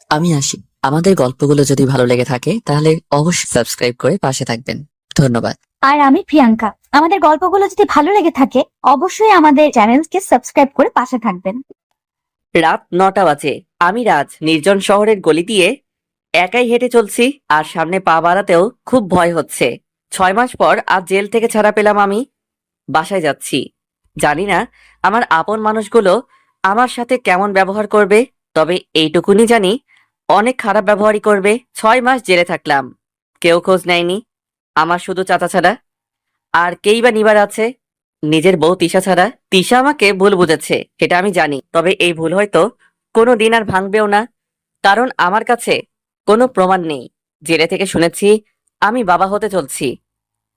আমি আসি। আমাদের গল্পগুলো যদি ভালো লেগে থাকে তাহলে অবশ্যই সাবস্ক্রাইব করে পাশে থাকবেন। ধন্যবাদ। আর আমি প্রিয়াঙ্কা। আমাদের গল্পগুলো যদি ভালো লেগে থাকে অবশ্যই আমাদের চ্যানেলকে সাবস্ক্রাইব করে পাশে থাকবেন। রাত 9টা বাজে। আমি রাজ নির্জন শহরের গলি দিয়ে একাই হেঁটে চলছি, আর সামনে পা বাড়াতেও খুব ভয় হচ্ছে। 6 মাস পর আজ জেল থেকে ছাড়া পেলাম আমি। বাসায় যাচ্ছি। জানি না আমার আপন মানুষগুলো আমার সাথে কেমন ব্যবহার করবে, তবে এইটুকুনি জানি অনেক খারাপ ব্যবহারই করবে। 6 মাস জেলে থাকলাম, কেউ খোঁজ নেয়নি আমার, শুধু চাচা ছাড়া। আর কেই বা নিবার আছে? নিজের বউ তিশা ছাড়া। তিশা আমাকে ভুল বুঝেছে, সেটা আমি জানি, তবে এই ভুল হয়তো কোনো দিন আর ভাঙবেও না, কারণ আমার কাছে কোনো প্রমাণ নেই। জেলে থেকে শুনেছি আমি বাবা হতে চলছি,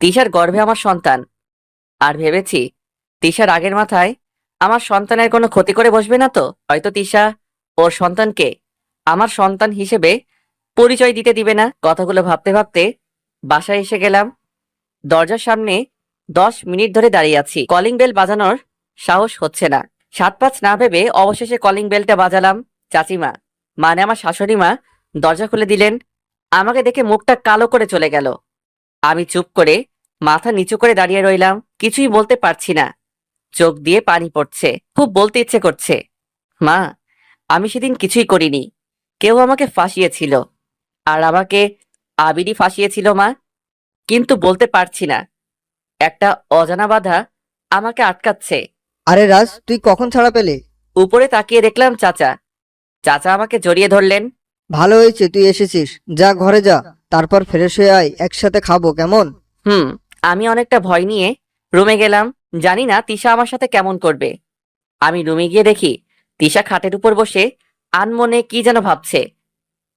তিশার গর্ভে আমার সন্তান। আর ভেবেছি তিশার আগের মাথায় আমার সন্তানের কোনো ক্ষতি করে বসবে না তো। হয়তো তিশা ওর সন্তানকে আমার সন্তান হিসেবে পরিচয় দিতে দিবে না। কথাগুলো ভাবতে ভাবতে বাসায় এসে গেলাম। দরজার সামনে 10 মিনিট ধরে দাঁড়িয়ে আছি, কলিং বেল বাজানোর সাহস হচ্ছে না। সাত পাঁচ না ভেবে অবশেষে কলিং বেলটা বাজালাম। চাচিমা, মানে আমার শাশুড়ি মা, দরজা খুলে দিলেন। আমাকে দেখে মুখটা কালো করে চলে গেল। আমি চুপ করে মাথা নিচু করে দাঁড়িয়ে রইলাম, কিছুই বলতে পারছি না। চোখ দিয়ে পানি পড়ছে, খুব বলতে ইচ্ছে করছে। মা, আমি সেদিন কিছুই করিনি, কেউ আমাকে ফাঁসিয়েছিল, আর আমাকে আবিরই ফাঁসিয়েছিল মা, কিন্তু বলতে পারছি না। একটা অজানা বাধা আমাকে আটকাচ্ছে। আরে রাজ, তুই কখন ছাড়া পেলে? উপরে তাকিয়ে দেখলাম চাচা। চাচা আমাকে জড়িয়ে ধরলেন। ভালো হয়েছে তুই এসেছিস, যা ঘরে যা, তারপর ফ্রেশ হয়ে আয়, একসাথে খাবো কেমন? হুম। আমি অনেকটা ভয় নিয়ে রুমে গেলাম, জানি না তিশা আমার সাথে কেমন করবে। আমি রুমে গিয়ে দেখি তিশা খাটের উপর বসে আনমনে কি যেন ভাবছে।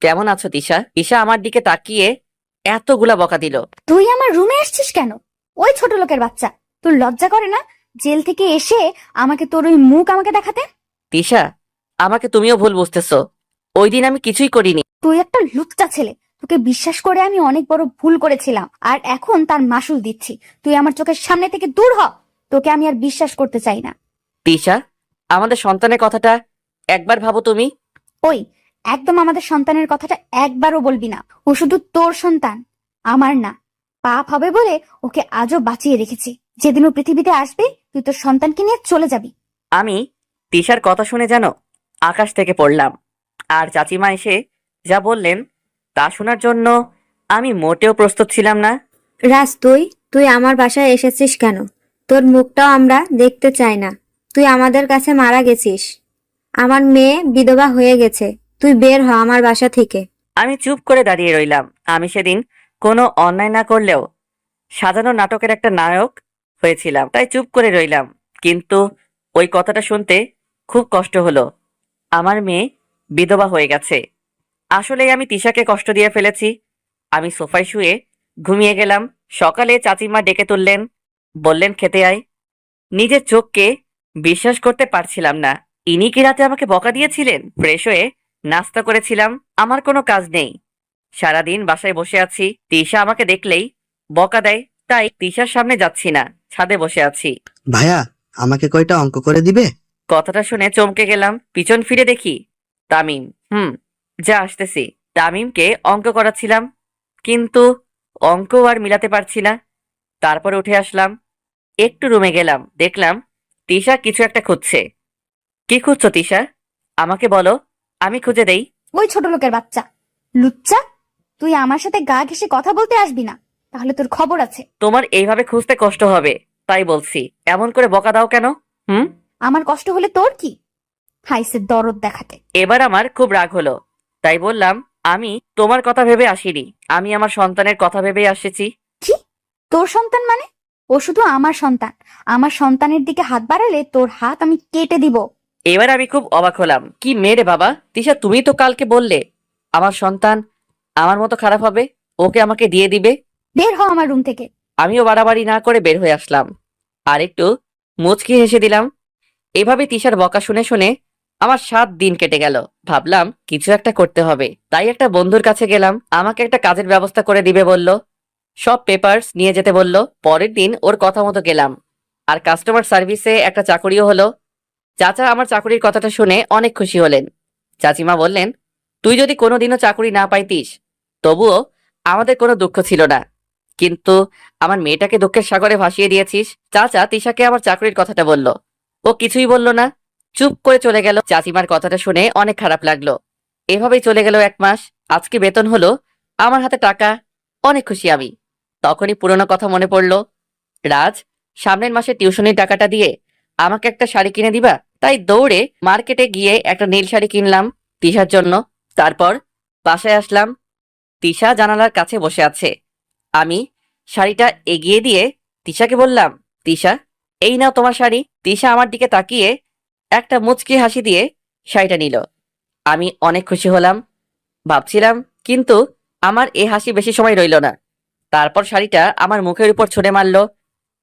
কেমন আছো তিশা? তিশা আমার দিকে তাকিয়ে এতগুলা বকা দিল। তুই আমার রুমে আসছিস কেন? ওই ছোট লোকের বাচ্চা, তোর লজ্জা করে না জেল থেকে এসে আমাকে তোর ওই মুখ আমাকে দেখাতে? তিশা, আমাকে তুমিও ভুল বুঝতেছো, ওই দিন আমি কিছুই করিনি। তুই একটা লুচ্চা ছেলে। তোকে বিশ্বাস করে আমি অনেক বড় ভুল করেছিলাম, আর এখন তার মাসুল দিচ্ছি। তুই আমার চোখের সামনে থেকে দূর হ। তোকে আমি আর বিশ্বাস করতে চাই না। তিশা, আমাদের সন্তানের কথাটা একবার ভাবো তুমি। ওই, একদম আমাদের সন্তানের কথাটা একবারও বলবি না। ও শুধু তোর সন্তান, আমার না। পাপ হবে বলে ওকে আজও বাঁচিয়ে রেখেছি। যেদিন ও পৃথিবীতে আসবে তুই তোর সন্তানকে নিয়ে চলে যাবি। আমি তিশার কথা শুনে যেন আকাশ থেকে পড়লাম। আর চাচিমা এসে যা বললেন তা শোনার জন্য আমি মোটেও প্রস্তুত ছিলাম না। রাজ, তুই তুই আমার বাসায় এসেছিস কেন? তোর মুখটাও আমরা দেখতে চাই না। তুই আমাদের কাছে মারা গেছিস। আমার মেয়ে বিধবা হয়ে গেছে। তুই বের হ আমার বাসা থেকে। আমি চুপ করে দাঁড়িয়ে রইলাম। আমি সেদিন কোনো অন্যায় না করলেও সাজানো নাটকের একটা নায়ক হয়েছিলাম, তাই চুপ করে রইলাম। কিন্তু ওই কথাটা শুনতে খুব কষ্ট হলো। আমার মেয়ে বিধবা হয়ে গেছে। আসলে আমি তিশাকে কষ্ট দিয়ে ফেলেছি। আমি সোফায় শুয়ে ঘুমিয়ে গেলাম। সকালে চাচিমা ডেকে তুললেন, বললেন খেতে আয়। নিজের চোখকে বিশ্বাস করতে পারছিলাম না। ইনি কি রাতে আমাকে বকা দিয়েছিলেন? ফ্রেশ হয়ে নাস্তা করেছিলাম। আমার কোনো কাজ নেই, সারাদিন বাসায় বসে আছি। তিশা আমাকে দেখলেই বকা দেয়, তাই তিশার সামনে যাচ্ছি না, ছাদে বসে আছি। ভাইয়া, আমাকে কয়টা অঙ্ক করে দিবে? কথাটা শুনে চমকে গেলাম। পিছন ফিরে দেখি তামিম। যা আসতেছি। তামিমকে অঙ্ক করাচ্ছিলাম, কিন্তু অঙ্ক আর মিলাতে পারছি না। তারপর উঠে আসলাম, একটু রুমে গেলাম, দেখলাম তিশা কিছু একটা খুঁজছে। কি খুঁজছো তিশা? আমাকে বলো, আমি খুঁজে দেই। ওই ছোট লোকের বাচ্চা, লুচ্চা, তুই আমার সাথে গা ঘেঁষে কথা বলতে আসবি না, তাহলে তোর খবর আছে। তোমার এইভাবে খুঁজতে কষ্ট হবে, তাই বলছি। এমন করে বকা দাও কেন? হুম। আমার কষ্ট হলে তোর কি? হাইসে দরদ দেখাতে। এবার আমার খুব রাগ হলো, তাই বললাম, আমি তোমার কথা ভেবে আসিনি, আমি আমার সন্তানের কথা ভেবেই আসেছি। কি? তোর সন্তান মানে? ও শুধু আমার সন্তান। আমার সন্তানের দিকে হাত বাড়ালে তোর হাত আমি কেটে দিব। এবার আমি খুব অবাক হলাম। কি মেরে বাবা! তিশা, তুমি তো কালকে বললে আমার সন্তান আমার মতো খারাপ হবে, ওকে আমাকে দিয়ে দিবে। বের হ আমার রুম থেকে। আমিও বাড়াবাড়ি না করে বের হয়ে আসলাম, আর একটু মুচকি হেসে দিলাম। এভাবে তিশার বকা শুনে শুনে আমার 7 দিন কেটে গেল। ভাবলাম কিছু একটা করতে হবে, তাই একটা বন্ধুর কাছে গেলাম। আমাকে একটা কাজের ব্যবস্থা করে দিবে বলল, সব পেপারস নিয়ে যেতে বলল। পরের দিন ওর কথা মতো গেলাম, আর কাস্টমার সার্ভিসে একটা চাকরিও হলো। চাচা আমার চাকরির কথাটা শুনে অনেক খুশি হলেন। চাচিমা বললেন, তুই যদি কোনোদিনও চাকরি না পাইতিস তবুও আমাদের কোনো দুঃখ ছিল না, কিন্তু আমার মেয়েটাকে দুঃখের সাগরে ভাসিয়ে দিয়েছিস। চাচা তিশাকে আমার চাকরির কথাটা বলল, ও কিছুই বলল না, চুপ করে চলে গেল। চাচিমার কথাটা শুনে অনেক খারাপ লাগলো। এভাবেই চলে গেল 1 মাস। আজকে বেতন হলো, আমার হাতে টাকা, অনেক খুশি আমি। তখনই পুরনো কথা মনে পড়লো। রাজ সামনের মাসে টিউশনির টাকাটা দিয়ে আমাকে একটা শাড়ি কিনে দিবা, তাই দৌড়ে মার্কেটে গিয়ে একটা নীল শাড়ি কিনলাম তিশার জন্য। তারপর বাসায় আসলাম, তিশা জানালার কাছে বসে আছে। আমি শাড়িটা এগিয়ে দিয়ে তিশাকে বললাম, তিশা এই নাও তোমার শাড়ি। তিশা আমার দিকে তাকিয়ে একটা মুচকি হাসি দিয়ে শাড়িটা নিল। আমি অনেক খুশি হলাম, ভাবছিলাম, কিন্তু আমার এ হাসি বেশি সময় রইল না। তারপর শাড়িটা আমার মুখের উপর ছুঁড়ে মারলো।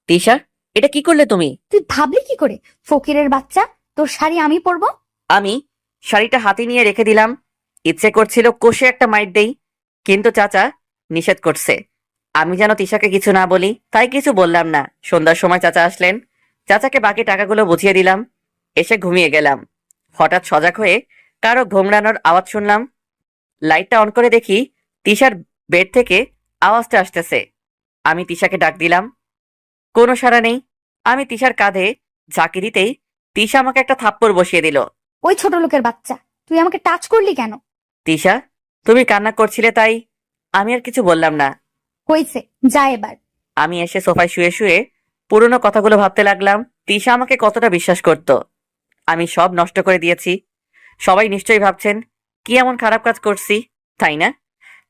তিশা, এটা কি করলে তুমি? তুই ভাবলি কি করে ফকিরের বাচ্চা, তোর শাড়ি আমি পরবো? আমি শাড়িটা হাতে নিয়ে রেখে দিলাম। ইচ্ছে করছিল কষে একটা মাইর দেই, কিন্তু চাচা নিষেধ করছে। আমি যেন তিশাকে কিছু না বলি, তাই কিছু বললাম না। সন্ধ্যার সময় চাচা আসলেন, চাচাকে বাকি টাকাগুলো বুঝিয়ে দিলাম, এসে ঘুমিয়ে গেলাম। হঠাৎ সজাগ হয়ে কারো ঘুমড়ানোর আওয়াজ শুনলাম। লাইটটা অন করে দেখি তিশার বেড থেকে আওয়াজটা আসতেছে। আমি তিশাকে ডাক দিলাম, কোনো সাড়া নেই। আমি তিশার কাঁধে ঝাঁকি দিতেই তিশা আমাকে একটা থাপ্পড় বসিয়ে দিল। ওই ছোট লোকের বাচ্চা, তুই আমাকে টাচ করলি কেন? তিশা, তুমি কান্না করছিলে তাই আমি আর কিছু বললাম না। হয়েছে, যা এবার। আমি এসে সোফায় শুয়ে শুয়ে পুরনো কথাগুলো ভাবতে লাগলাম। তিশা আমাকে কতটা বিশ্বাস করত, আমি সব নষ্ট করে দিয়েছি। সবাই নিশ্চয়ই ভাবছেন কি এমন খারাপ কাজ করছি, তাই না?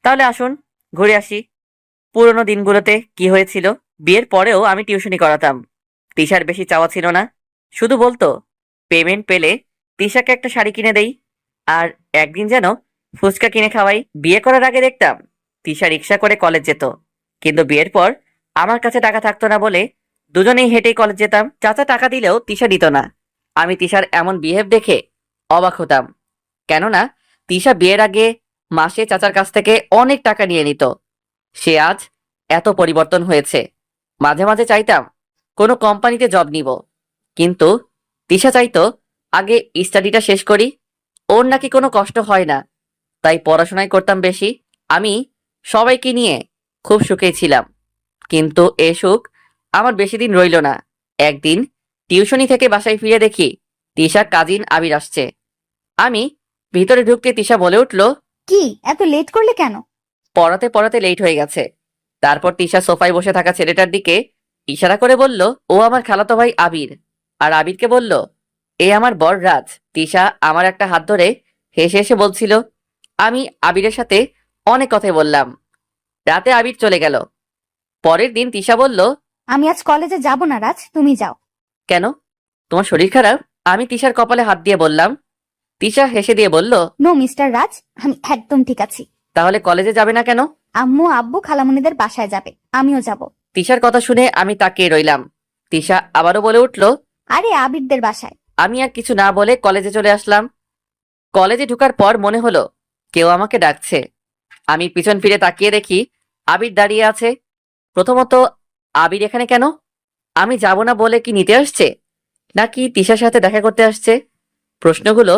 তাহলে আসুন ঘুরে আসি পুরনো দিনগুলোতে কি হয়েছিল। বিয়ের পরেও আমি টিউশনি করাতাম। তিশার বেশি চাওয়া ছিল না, শুধু বলতো পেমেন্ট পেলে তিশাকে একটা শাড়ি কিনে দেই, আর একদিন যেন ফুচকা কিনে খাওয়াই। বিয়ে করার আগে দেখতাম তিশা রিক্সা করে কলেজ যেত, কিন্তু বিয়ের পর আমার কাছে টাকা থাকতো না বলে দুজনেই হেঁটেই কলেজ যেতাম। চাচা টাকা দিলেও তিশা দিত না। আমি তিশার এমন বিহেভ দেখে অবাক হতাম, কেননা তিশা বিয়ের আগে মাসে চাচার কাছ থেকে অনেক টাকা নিয়ে নিত। সে আজ এত পরিবর্তন হয়েছে। মাঝে মাঝে চাইতাম কোনো কোম্পানিতে জব নিব, কিন্তু তিশা চাইতো আগে স্টাডিটা শেষ করি। ওর নাকি কোনো কষ্ট হয় না, তাই পড়াশোনায় করতাম বেশি। আমি সবাইকে নিয়ে খুব সুখেই ছিলাম, কিন্তু এ সুখ আমার বেশি দিন রইল না। একদিন টিউশনি থেকে বাসায় ফিরে দেখি তিশা কাজিন আবির আসছে। আমি ভিতরে ঢুকতে তিশা বলে উঠল, কি এত লেট করলে কেন? পড়াতে পড়াতে লেট হয়ে গেছে। তারপর তিশা সোফায় বসে থাকা ছেলেটার দিকে ইশারা করে বলল, ও আমার খালাতো ভাই আবির। আর আবিরকে বলল, এ আমার বর রাজ। তিশা আমার একটা হাত ধরে হেসে হেসে বলছিল। আমি আবিরের সাথে অনেক কথা বললাম। রাতে আবির চলে গেল। পরের দিন তিশা বলল, আমি আজ কলেজে যাব না রাজ, তুমি যাও। কেন, তোমার শরীর খারাপ? আমি তিশার কপালে হাত দিয়ে বললাম। তিশা হেসে দিয়ে বলল, নো মিস্টার রাজ, আমি একদম ঠিক আছি। তাহলে কলেজে যাবে না কেন? আম্মু আব্বু খালামণিদের বাসায় যাবে, আমিও যাব। তিশার কথা শুনে আমি তাকিয়ে রইলাম। তিশা আবারও বলে উঠল। আরে আবিরদের বাসায়। আমি আর কিছু না বলে কলেজে চলে আসলাম। কলেজে ঢোকার পর মনে হলো কেউ আমাকে ডাকছে। আমি পিছন ফিরে তাকিয়ে দেখি আবির দাঁড়িয়ে আছে। প্রথমত, আবির এখানে কেন? আমি যাব না বলে কি নিতে আসছে, নাকি তিশার সাথে দেখা করতে আসছে? প্রশ্নগুলো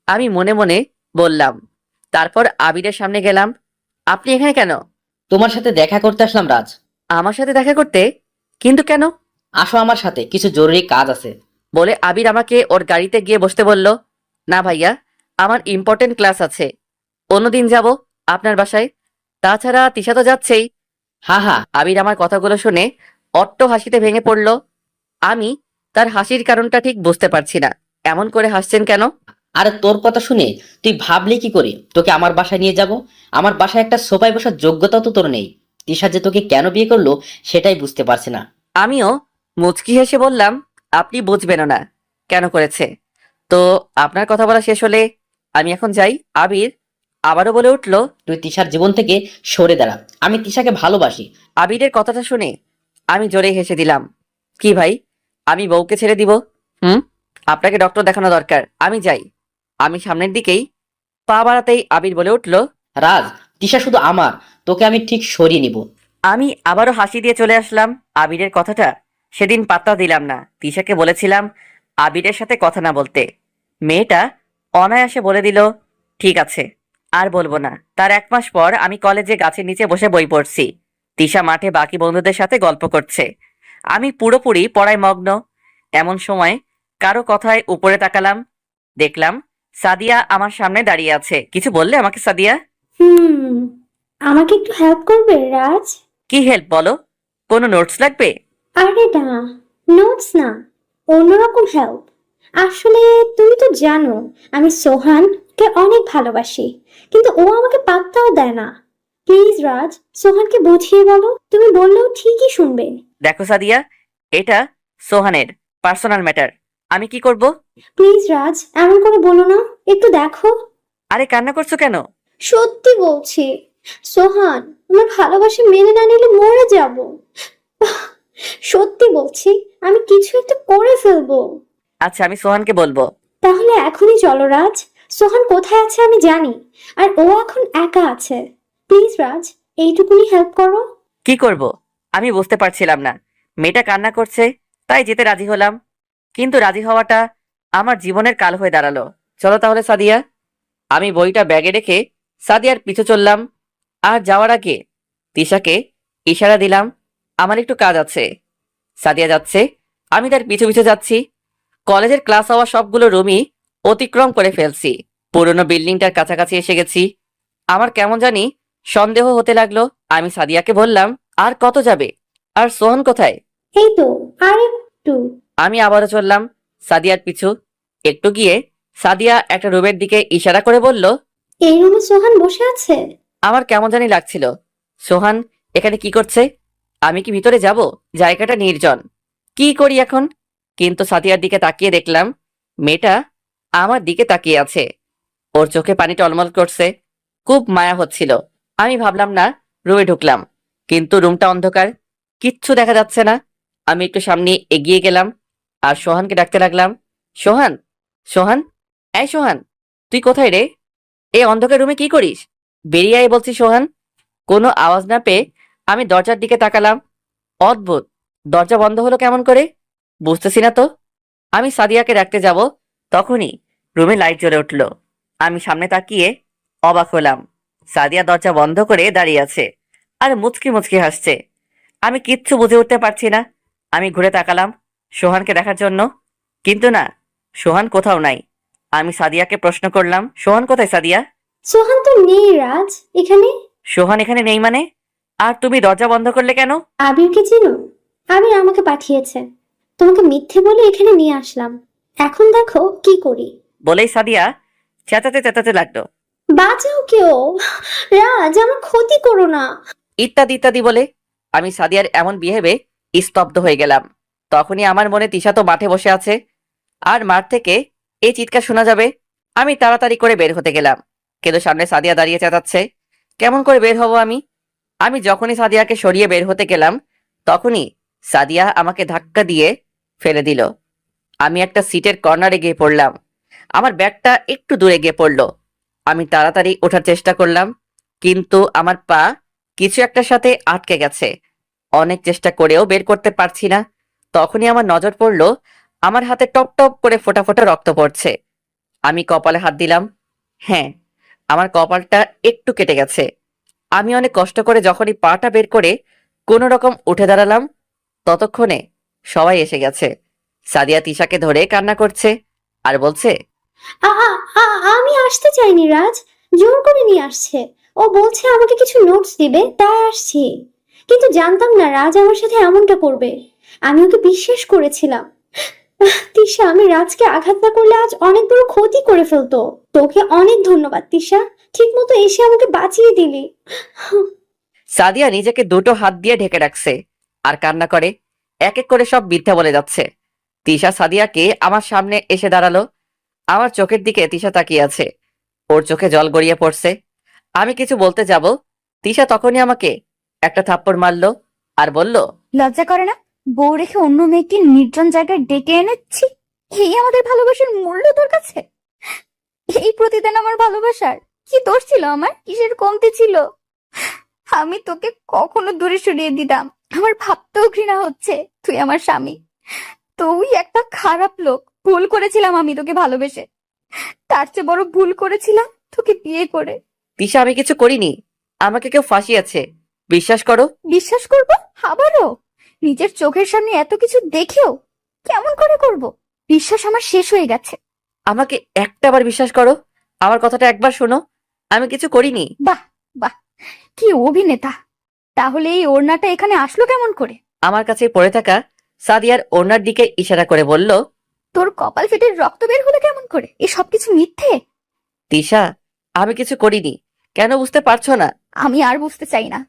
আমি মনে মনে বললাম। তারপর আবিরের সামনে গেলাম। আপনি এখানে কেন? তোমার সাথে দেখা করতে আসলাম রাজ। আমার সাথে দেখা করতে? কিন্তু কেন? আসো আমার সাথে, কিছু জরুরি কাজ আছে। বলে আবির আমাকে ওর গাড়িতে গিয়ে বসতে বলল। না ভাইয়া, আমার ইম্পর্টেন্ট ক্লাস আছে, অন্যদিন যাব আপনার বাসায়। তাছাড়া তিশা তো যাচ্ছেই। হ্যাঁ হ্যাঁ, আবির আমার কথাগুলো শুনে অট্ট হাসিতে ভেঙে পড়ল। আমি তার হাসির কারণটা ঠিক বুঝতে পারছি না। এমন করে হাসছেন কেন? আরে তোর কথা শুনে তুই ভাবলি কি করে তোকে আমার বাসায় নিয়ে যাব? আমার বাসায় একটা সোফায় বসার যোগ্যতা তো তোর নেই। তিশা যে তোকে কেন বিয়ে করলো সেটাই বুঝতে পারছি না। আমিও মুচকি হেসে বললাম, আপনি বুঝবেন না কেন করেছে। তো আপনার কথা বলা শেষ হলে আমি এখন যাই। আবির আবারও বলে উঠল। তুই তিশার জীবন থেকে সরে দাঁড়া, আমি তিশাকে ভালোবাসি। আবিরের কথাটা শুনে আমি জোরে হেসে দিলাম। কি ভাই, আমি বউকে ছেড়ে দিব? আপনাকে ডক্টর দেখানো দরকার, আমি যাই। আমি সামনের দিকেই পা বাড়াতেই আবির বলে উঠল। রাজ, তিশা শুধু আমার, তোকে আমি ঠিক সরিয়ে নিব। আমি আবারও হাসি দিয়ে চলে আসলাম। আবিরের কথাটা সেদিন পাত্তা দিলাম না। তিশাকে বলেছিলাম আবিরের সাথে কথা না বলতে। মেয়েটা অনায়াসে বলে দিল, ঠিক আছে। আর বলবো না, তার 1 মাস পর আমি কলেজে গাছের নিচে বসে বই পড়ছি। তিশা মাঠে বাকি বন্ধুদের সাথে গল্প করছে। আমি পুরোপুরি পড়ায় মগ্ন। এমন সময় কারো কথায় উপরে তাকালাম, দেখলাম সাদিয়া আমার সামনে দাঁড়িয়ে আছে। কিছু বললে আমাকে সাদিয়া? আমাকে একটু হেল্প করবে রাজ? কি হেল্প বলো? কোনো নোটস লাগবে? আরে না, নোটস না, অন্যরকম হেল্প। আসলে তুমি তো জানো আমি সোহানকে অনেক ভালোবাসি, কিন্তু ও আমাকে পাত্তাও দেয় না। প্লিজ রাজ, সোহানকে বুঝিয়ে বলো, তুমি বললেও ঠিকই শুনবে। দেখো সাদিয়া, এটা সোহানের পার্সোনাল ম্যাটার। আমি কি করব? প্লিজ রাজ, এমন করে বলো না, একটু দেখো। আরে কান্না করছো কেন? সত্যি বলছি, সোহান আমার ভালোবাসা মেনে না নিলে মরে যাব। সত্যি বলছি, আমি কিছু একটা করে ফেলবো। আচ্ছা, আমি সোহানকে বলবো। তাহলে এখনই চলো রাজ, সোহান কোথায় আছে আমি জানি, আর ও এখন একা আছে। প্লিজ রাজ, এইটুকুনি হেল্প করো। কি করব আমি বুঝতে পারছিলাম না। মেয়েটা কান্না করছে, তাই যেতে রাজি হলাম। কিন্তু রাজি হওয়াটা আমার জীবনের কাল হয়ে দাঁড়ালো। চলো তাহলে সাদিয়া। আমি বইটা ব্যাগে রেখে সাদিয়ার পিছু চললাম। আর যাওয়ার আগে তিশাকে ইশারা দিলাম, আমার একটু কাজ আছে। সাদিয়া যাচ্ছে, আমি তার পিছু পিছু যাচ্ছি। কলেজের ক্লাস হওয়া সবগুলো রুমই অতিক্রম করে ফেলছি। পুরনো বিল্ডিংটার কাছাকাছি এসে গেছি। আমার কেমন জানি সন্দেহ হতে লাগলো। আমি সাদিয়াকে বললাম, আর কত যাবে? আর সোহন কোথায়? এই তো আর একটু। আমি আবারও চললাম সাদিয়ার পিছু। একটু গিয়ে সাদিয়া একটা রুমের দিকে ইশারা করে বলল, এই রুমে সোহান বসে আছে। আমার কেমন জানি লাগছিল। সোহান এখানে কি করছে? আমি কি ভিতরে যাব? জায়গাটা নির্জন। কি করি এখন? কিন্তু সাদিয়ার দিকে তাকিয়ে দেখলাম মেয়েটা আমার দিকে তাকিয়ে আছে। ওর চোখে পানি টলমল করছে। খুব মায়া হচ্ছিল। আমি ভাবলাম না, রুমে ঢুকলাম। কিন্তু রুমটা অন্ধকার, কিচ্ছু দেখা যাচ্ছে না। আমি একটু সামনে এগিয়ে গেলাম আর সোহানকে ডাকতে লাগলাম, সোহান, সোহান, এই সোহান, তুই কোথায় রে? এই অন্ধকার রুমে কি করিস? বেরিয়ে আয় বলছি সোহান। কোনো আওয়াজ না পেয়ে আমি দরজার দিকে তাকালাম। অদ্ভুত, দরজা বন্ধ হলো কেমন করে? বুঝতেছি না তো। আমি সাদিয়াকে ডাকতে যাব, তখনই রুমে লাইট জ্বলে উঠল। আমি সামনে তাকিয়ে অবাক হলাম। সাদিয়া দরজা বন্ধ করে দাঁড়িয়ে আছে আর মুচকি মুচকি হাসছে। আমি কিচ্ছু বুঝে উঠতে পারছি না। আমি ঘুরে তাকালাম সোহানকে দেখার জন্য, কিন্তু না, সোহান কোথাও নাই। আমি সাদিয়াকে প্রশ্ন করলাম, সোহান কোথায় সাদিয়া? সোহান তো নেই রাজ এখানে। সোহান এখানে নেই মানে? আর তুমি দরজা বন্ধ করলে কেন? আবিরকে চিনো? আবির আমাকে পাঠিয়েছে, তোমাকে মিথ্যে বলে এখানে নিয়ে আসলাম। এখন দেখো কি করি। বলেই সাদিয়া চেঁচাতে চেঁচাতে লাগলো, বাঁচাও কেউ, রাজ আমার ক্ষতি করো না। ইত্যাদি ইত্যাদি বলে। আমি সাদিয়ার এমন বিহেভে স্তব্ধ হয়ে গেলাম। তখনই আমার মনে তিশা তো মাঠে বসে আছে, আর মাঠ থেকে এই চিৎকার শোনা যাবে। আমি তাড়াতাড়ি করে বের হতে গেলাম, কিন্তু সামনে সাদিয়া দাঁড়িয়ে চেঁচাচ্ছে। কেমন করে বের হব আমি? আমি যখনই সাদিয়াকে সরিয়ে বের হতে গেলাম, তখনই সাদিয়া আমাকে ধাক্কা দিয়ে ফেলে দিল। আমি একটা সিটের কর্নারে গিয়ে পড়লাম। আমার ব্যাগটা একটু দূরে গিয়ে পড়লো। আমি তাড়াতাড়ি ওঠার চেষ্টা করলাম, কিন্তু আমার পা কিছু একটার সাথে আটকে গেছে। অনেক চেষ্টা করেও বের করতে পারছি না। তখনই আমার নজর পড়লো আমার হাতে টপ টপ করে ফোঁটা ফোঁটা রক্ত পড়ছে। আমি কপালে হাত দিলাম। হ্যাঁ, আমার কপালটা একটু কেটে গেছে। আমি অনেক কষ্ট করে যখনই পাটা বের করে কোনো রকম উঠে দাঁড়ালাম, ততক্ষণে সবাই এসে গেছে। সাদিয়া তিশাকে ধরে কান্না করছে আর বলছে, আমি আসতে চাইনি রাজ, জোর করে নিয়ে আসছে। ও বলছে আমাকে কিছু নোটস দিবে, তাই আসছি। কিন্তু জানতাম না রাজ আমার সাথে এমনটা করবে। আমি ওকে বিশ্বাস করেছিলাম। তিশা, আমি রাজকে আঘাত না করলে আজ অনেক বড় ক্ষতি করে ফেলতো। তোকে অনেক ধন্যবাদ তিশা, ঠিক মতো এসে আমাকে বাঁচিয়ে দিলি। সাদিয়া নিজেকে দুটো হাত দিয়ে ঢেকে রাখছে আর কান্না করে। এক এক করে সব মিথ্যা বলে যাচ্ছে। তিশা সাদিয়াকে আমার সামনে এসে দাঁড়ালো। আমার চোখের দিকে তিশা তাকিয়ে আছে। ওর চোখে জল গড়িয়ে পড়ছে। আমি কিছু বলতে যাব, তিশা তখনই আমাকে একটা থাপ্পড় মারলো আর বলল, লজ্জা করে না? বউ রেখে অন্য মেয়েকে নির্জন জায়গায় ডেকে এনেছি। এই আমাদের ভালোবাসার মূল্য তোর কাছে? এই প্রতিদান আমার ভালোবাসার? কি দোষ ছিল আমার? কিসের কমতি ছিল? আমি তোকে কখনো দূরে সরিয়ে দিতাম? আমার ভাবতেও ঘৃণা হচ্ছে তুই আমার স্বামী। তুই একটা খারাপ লোক। ভুল করেছিলাম আমি তোকে ভালোবেসে। তার চেয়ে বড় ভুল করেছিলাম তোকে বিয়ে করে। তিশা, আমি কিছু করিনি। আমাকে কেউ ফাঁসিয়েছে, বিশ্বাস করো। বিশ্বাস করব? আবারও? নিজের চোখের সামনে এত কিছু দেখেও কেমন করে করব? বিশ্বাস আমার শেষ হয়ে গেছে। আমাকে একটাবার বিশ্বাস করো, আমার কথাটা একবার শোনো। আমি কিছু করিনি। বাহ বাহ, কি অভিনেতা! তাহলে এই ওড়নাটা এখানে আসলো কেমন করে? আমার কাছে পড়ে থাকা সাদিয়ার ওড়নার দিকে ইশারা করে বলল, তোর কপাল ফেটে রক্ত বের হলো কেমন করে? এই সবকিছু মিথ্যে। তিশা, আমি কিছু করিনি, কেন বুঝতে পারছো না? আমি আর বুঝতে চাই না,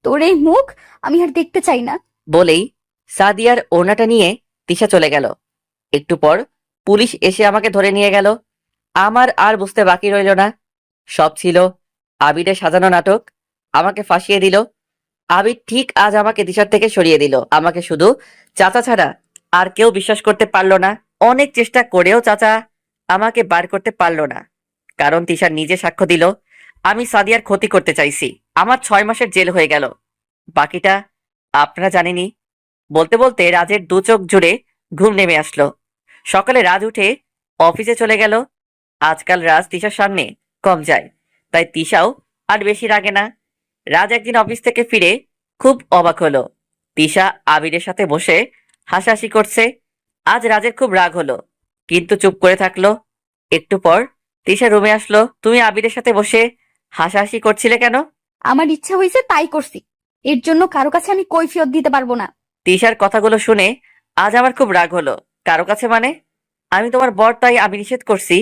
তোর এই মুখ আমি আর দেখতে চাই না। বলেই সাদিয়ার ওড়নাটা নিয়ে তিশা চলে গেল। একটু পর পুলিশ এসে আমাকে ধরে নিয়ে গেল। আমার আর বুঝতে বাকি রইল না, সব ছিল আবিরের সাজানো নাটক। আমাকে ফাঁসিয়ে দিল। আবির ঠিক আজ আমাকে দিশার থেকে সরিয়ে দিল। আমাকে শুধু চাচা ছাড়া আর কেউ বিশ্বাস করতে পারলো না। অনেক চেষ্টা করেও চাচা আমাকে বার করতে পারলো না, কারণ তিশা নিজে সাক্ষ্য দিল আমি সাদিয়ার ক্ষতি করতে চাইছি। আমার 6 মাসের জেল হয়ে গেল। বাকিটা আপনারা জানেনই। বলতে বলতে রাজের 2 চোখ জুড়ে ঘুম নেমে আসলো। সকালে রাজ উঠে অফিসে চলে গেল। আজকাল রাজ তিশার সামনে কম যায়, তাই তিশাও আর বেশি রাগে না। রাজ একদিন অফিস থেকে ফিরে খুব অবাক হলো। তিশা আবিরের সাথে বসে হাসাহাসি করছে। আজ রাজের খুব রাগ হলো, কিন্তু চুপ করে থাকলো। একটু পর তিশা রুমে আসলো। তুমি আবিরের সাথে বসে হাসাহাসি করছিলে কেন? আমার ইচ্ছা হয়েছে তাই করছি, এর জন্য কারো কাছে আমি কৈফিয়ত দিতে পারবো না। তিশার কথাগুলো শুনে আজ আমার খুব রাগ হলো। কারো কাছে মানে? আমি তোমার বর, তাই আমি নিষেধ করছি,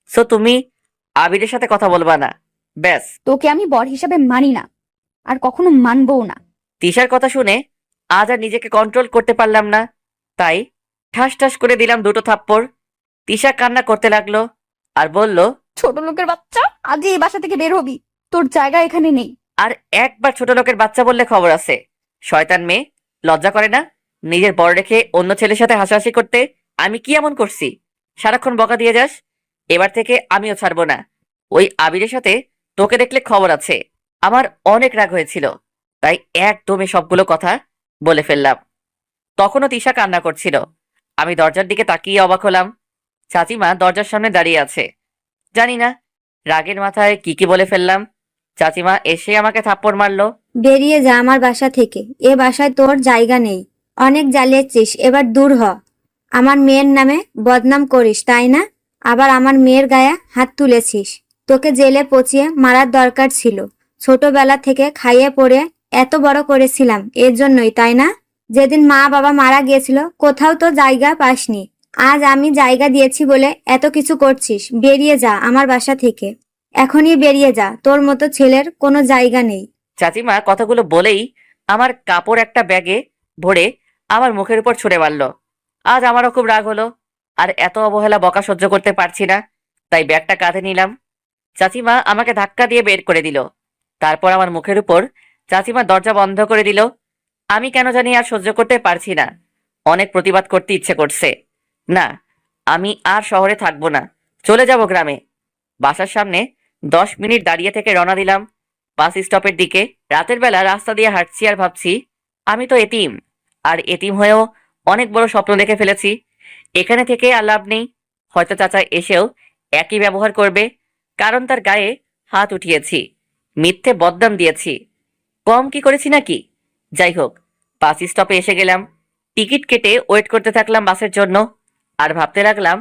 সো তুমি আবিরের সাথে কথা বলবা না, ব্যাস। তোকে আমি বর হিসাবে মানি না, আর কখনো মানবও না। তিশার কথা শুনে আজ আর নিজেকে কন্ট্রোল করতে পারলাম না, তাই ঠাস ঠাস করে দিলাম 2টো থাপ্পড়। তিশা কান্না করতে লাগলো আর বলল, ছোট লোকের বাচ্চা, আজই এই বাসা থেকে বের হবি, তোর জায়গা এখানে নেই। আর একবার ছোট লোকের বাচ্চা বললে খবর আছে। শয়তান মেয়ে, লজ্জা করে না নিজের বর রেখে অন্য ছেলের সাথে হাসাহাসি করতে? আমি কি এমন করছি? সারাক্ষণ বকা দিয়ে যাস। এবার থেকে আমিও ছাড়বো না। ওই আবিরের সাথে তোকে দেখলে খবর আছে। আমার অনেক রাগ হয়েছিল, তাই একদমই সবগুলো কথা বলে ফেললাম। তখনও তিশা কান্না করছিল। আমি দরজার দিকে তাকিয়ে অবাক হলাম। চাচিমা দরজার সামনে দাঁড়িয়ে আছে। জানি না রাগের মাথায় কি কি বলে ফেললাম। চাচিমা এসে আমাকে থাপ্পড় মারলো। বেরিয়ে যা আমার বাসা থেকে, এ বাসায় তোর জায়গা নেই। অনেক জ্বালিয়েছিস, এবার দূর হ। আমার মেয়ের নামে বদনাম করিস, তাই না? আবার আমার মেয়ের গায়ে হাত তুলেছিস। তোকে জেলে পচিয়ে মারার দরকার ছিল। ছোটবেলা থেকে খাইয়ে পড়ে এত বড় করেছিলাম এর জন্যই, তাই না? যেদিন মা বাবা মারা গিয়েছিল কোথাও তো জায়গা পাসনি। আজ আমি জায়গা দিয়েছি বলে এত কিছু করছিস। বেরিয়ে যা আমার বাসা থেকে, এখনই বেরিয়ে যা। তোর মতো ছেলের কোনো জায়গা নেই। চাচিমা কথাগুলো বলেই আমার কাপড় একটা ব্যাগে ভরে আমার মুখের উপর ছুঁড়ে মারলো। আজ আমারও খুব রাগ হলো, আর এত অবহেলা বকা সহ্য করতে পারছি না, তাই ব্যাগটা কাঁধে নিলাম। চাচিমা আমাকে ধাক্কা দিয়ে বের করে দিল। তারপর আমার মুখের উপর চাচিমা দরজা বন্ধ করে দিল। আমি কেন জানি আর সহ্য করতে পারছি না। অনেক প্রতিবাদ করতে ইচ্ছে করছে। না, আমি আর শহরে থাকবো না, চলে যাব গ্রামে। বাসার সামনে 10 মিনিট দাঁড়িয়ে থেকে রওনা দিলাম বাস স্টপের দিকে। রাতের বেলা রাস্তা দিয়ে হাঁটছি আর ভাবছি, আমি তো এতিম, আর এতিম হয়েও অনেক বড় স্বপ্ন দেখে ফেলেছি। এখানে থেকে আর লাভ নেই। হয়তো চাচা এসেও একই ব্যবহার করবে, কারণ তার গায়ে হাত উঠিয়েছি, মিথ্যে বদনাম দিয়েছি। কম কি করেছি নাকি? যাই হোক, বাস স্টপে এসে গেলাম। টিকিট কেটে ওয়েট করতে থাকলাম বাসের জন্য। আর ভাবতে লাগলাম,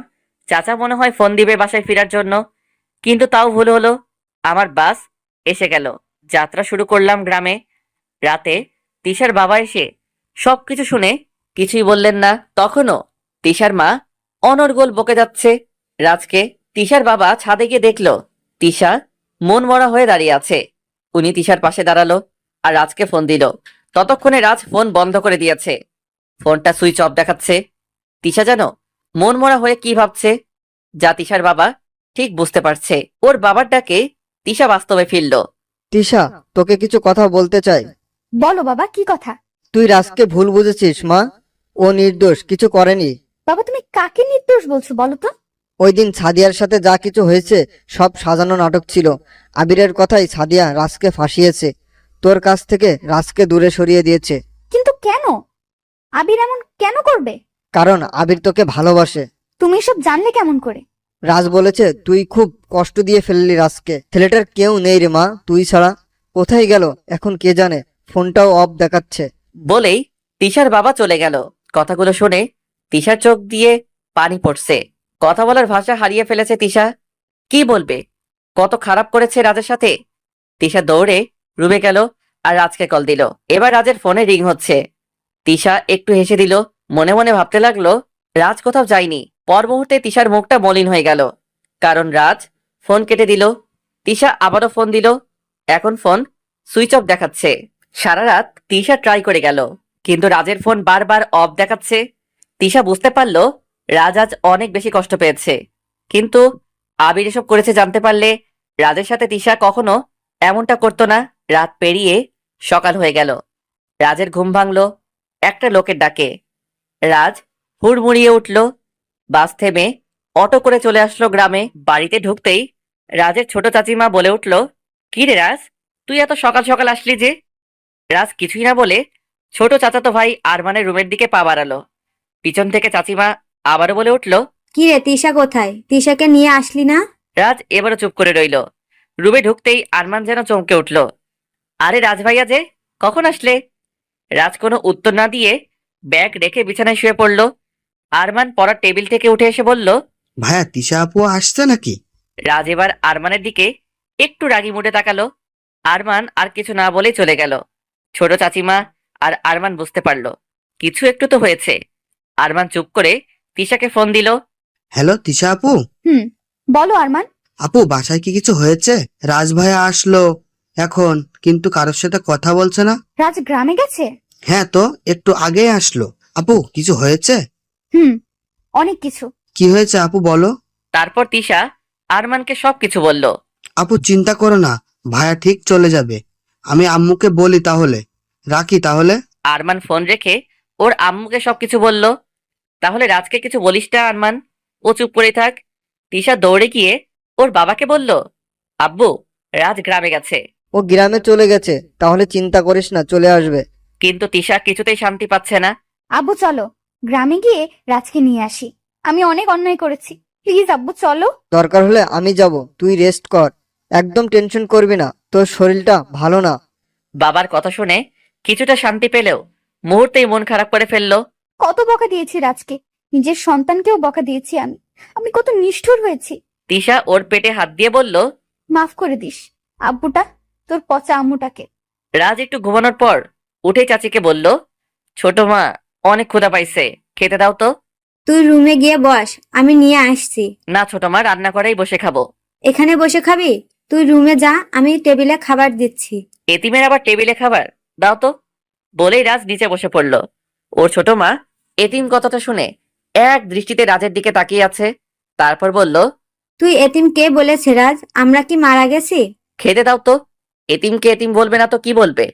চাচা মনে হয় ফোন দিবে বাসায় ফেরার জন্য, কিন্তু তাও ভুল হলো। আমার বাস এসে গেল। যাত্রা শুরু করলাম গ্রামে। রাতে তিশার বাবা এসে সবকিছু শুনে কিছুই বললেন না। তখনও তিশার মা অনর্গল বকে যাচ্ছে রাজকে। তিশার বাবা ছাদে গিয়ে দেখলো তিশা মন মরা হয়ে দাঁড়িয়ে আছে। উনি তিশার পাশে দাঁড়ালো আর রাজকে ফোন দিল। ততক্ষণে রাজ ফোন বন্ধ করে দিয়েছে, ফোনটা সুইচ অফ দেখাচ্ছে। তিশা যেন মন মরা হয়ে কি ভাবছে, যা তিশার বাবা ঠিক বুঝতে পারছে। ওর বাবার ডাকে তিশা বাস্তবে ফিরল। তিশা, তোকে কিছু কথা বলতে চাই। বলো বাবা, কি কথা? তুই রাজকে ভুল বুঝেছিস মা, ও নির্দোষ, কিছু করেনি। বাবা, তুমি কাকে নির্দোষ বলছো বলো তো? ওই দিন সাদিয়ার সাথে যা কিছু হয়েছে সব সাজানো নাটক ছিল। আবিরের কথাই সাদিয়া রাজকে ফাঁসিয়েছে, তোর কাছ থেকে রাজকে দূরে সরিয়ে দিয়েছে। কিন্তু কেন? আবির এমন কেন করবে? কারণ আবির তোকে ভালোবাসে। তুমি এসব জানলে কেমন করে? রাজ বলেছে তুই খুব কষ্ট দিয়ে ফেললি রাজকে। ছেলেটার কেউ নেই রে মা, তুই ছাড়া। কোথায় গেল এখন কে জানে, ফোনটাও অফ দেখাচ্ছে। বলেই তিশার বাবা চলে গেল। কথাগুলো শুনে তিশার চোখ দিয়ে পানি পড়ছে। কথা বলার ভাষা হারিয়ে ফেলেছে তিশা। কি বলবে, কত খারাপ করেছে রাজের সাথে। তিশা দৌড়ে রুমে গেল আর রাজকে কল দিল। এবার রাজের ফোনে রিং হচ্ছে। তিশা একটু হেসে দিল, মনে মনে ভাবতে লাগলো রাজ কোথাও যায়নি। পর মুহূর্তে তিশার মুখটা মলিন হয়ে গেল, কারণ রাজ ফোন কেটে দিল। তিশা আবারও ফোন দিল, এখন ফোন সুইচ অফ দেখাচ্ছে। সারা রাত তিশা ট্রাই করে গেল, কিন্তু রাজের ফোন বারবার অফ দেখাচ্ছে। তিশা বুঝতে পারলো রাজ আজ অনেক বেশি কষ্ট পেয়েছে। কিন্তু আবির এসব করেছে জানতে পারলে রাজের সাথে তিশা কখনো এমনটা করতো না। রাত পেরিয়ে সকাল হয়ে গেল। রাজের ঘুম ভাঙলো একটা লোকের ডাকে। রাজ হুড়মুড়িয়ে উঠল। বাস থেমে অটো করে চলে আসলো গ্রামে। বাড়িতে ঢুকতেই রাজের ছোট চাচিমা বলে উঠল, কি রে রাজ, তুই এত সকাল সকাল আসলি যে? রাজ কিছুই না বলে ছোট চাচাতো ভাই আরমানের রুমের দিকে পা বাড়ালো। পিছন থেকে চাচিমা আবারও বলে উঠল, কি রে, তিশা কোথায়? তিশাকে নিয়ে আসলি না? রাজ এবারও চুপ করে রইল। রুমে ঢুকতেই আরমান যেন চমকে উঠল, আরে রাজ ভাইয়া যে, কখন আসলে? রাজ কোনো উত্তর না দিয়ে ব্যাগ রেখে বিছানায় শুয়ে পড়ল। আরমান পড়ার টেবিল থেকে উঠে এসে বলল, ভাইয়া তিশা আপু আসছে নাকি? রাজ এবার আরমানের দিকে একটু রাগি মুডে তাকালো। আরমান আর কিছু না বলেই চলে গেল। ছোট চাচিমা আর আরমান বুঝতে পারলো কিছু একটু তো হয়েছে। আরমান চুপ করে তিশাকে ফোন দিল। হ্যালো তিশা আপু। হুম, বলো আরমান। আপু বাসায় কি কিছু হয়েছে? রাজ ভাইয়া আসলো এখন, কিন্তু কারোর সাথে কথা বলছে না। রাজ গ্রামে গেছে? হ্যাঁ তো, একটু আগেই আসলো। আপু কিছু হয়েছে? হুম, অনেক কিছু। কি হয়েছে আপু বলো। তারপর তিশা আরমানকে সবকিছু বলল। আপু চিন্তা করো না, ভাইয়া ঠিক চলে যাবে। আমি আম্মুকে বলি তাহলে, রাখি তাহলে। আরমান ফোন রেখে ওর আম্মুকে সবকিছু বলল। তাহলে রাজকে কিছু বলিস না আরমান, ও চুপ করে থাক। তিশা দৌড়ে গিয়ে ওর বাবাকে বলল, আব্বু, রাজ গ্রামে গেছে। ও গ্রামে চলে গেছে, তাহলে চিন্তা করিস না, চলে আসবে। কিন্তু তিশা কিছুতেই শান্তি পাচ্ছে না। আব্বু চলো, গ্রামে গিয়ে রাজকে নিয়ে আসি। আমি অনেক অন্যায় করেছি, প্লিজ আব্বু চলো। দরকার হলে আমি যাব, তুই রেস্ট কর। একদম টেনশন করবি না, তোর শরীরটা ভালো না। বাবার কথা শুনে কিছুটা শান্তি পেলেও মুহূর্তেই মন খারাপ করে ফেললো। কত বকা দিয়েছি রাজকে, নিজের সন্তানকেও বকা দিয়েছি আমি। আমি কত নিষ্ঠুর হয়েছি। তিশা ওর পেটে হাত দিয়ে বলল, মাফ করে দিস আব্বুটা, তোর পচা আম্মুটাকে। রাজ একটু ঘুমানোর পর উঠে চাচিকে বলল, ছোট মা, অনেক ক্ষুধা পাইছে, খেতে দাও তো। তুই রুমে গিয়ে বস, আমি নিয়ে আসছি। না ছোট মা, রান্না করেই বসে খাবো। এখানে বসে খাবি? তুই রুমে যা, আমি টেবিলে খাবার দিচ্ছি। এতিমের আবার টেবিলে খাবার, দাও তো। বলেই রাজ নিচে বসে পড়ল। ওর ছোট মা এতিম কথাটা শুনে এক দৃষ্টিতে রাজের দিকে তাকিয়ে আছে। তারপর বলল, তুই এতিম কে বলেছে রাজ? আমরা কি মারা গেছি? খেতে দাও তো। এতিমকে এতিম বলবে না তো কি বলবে?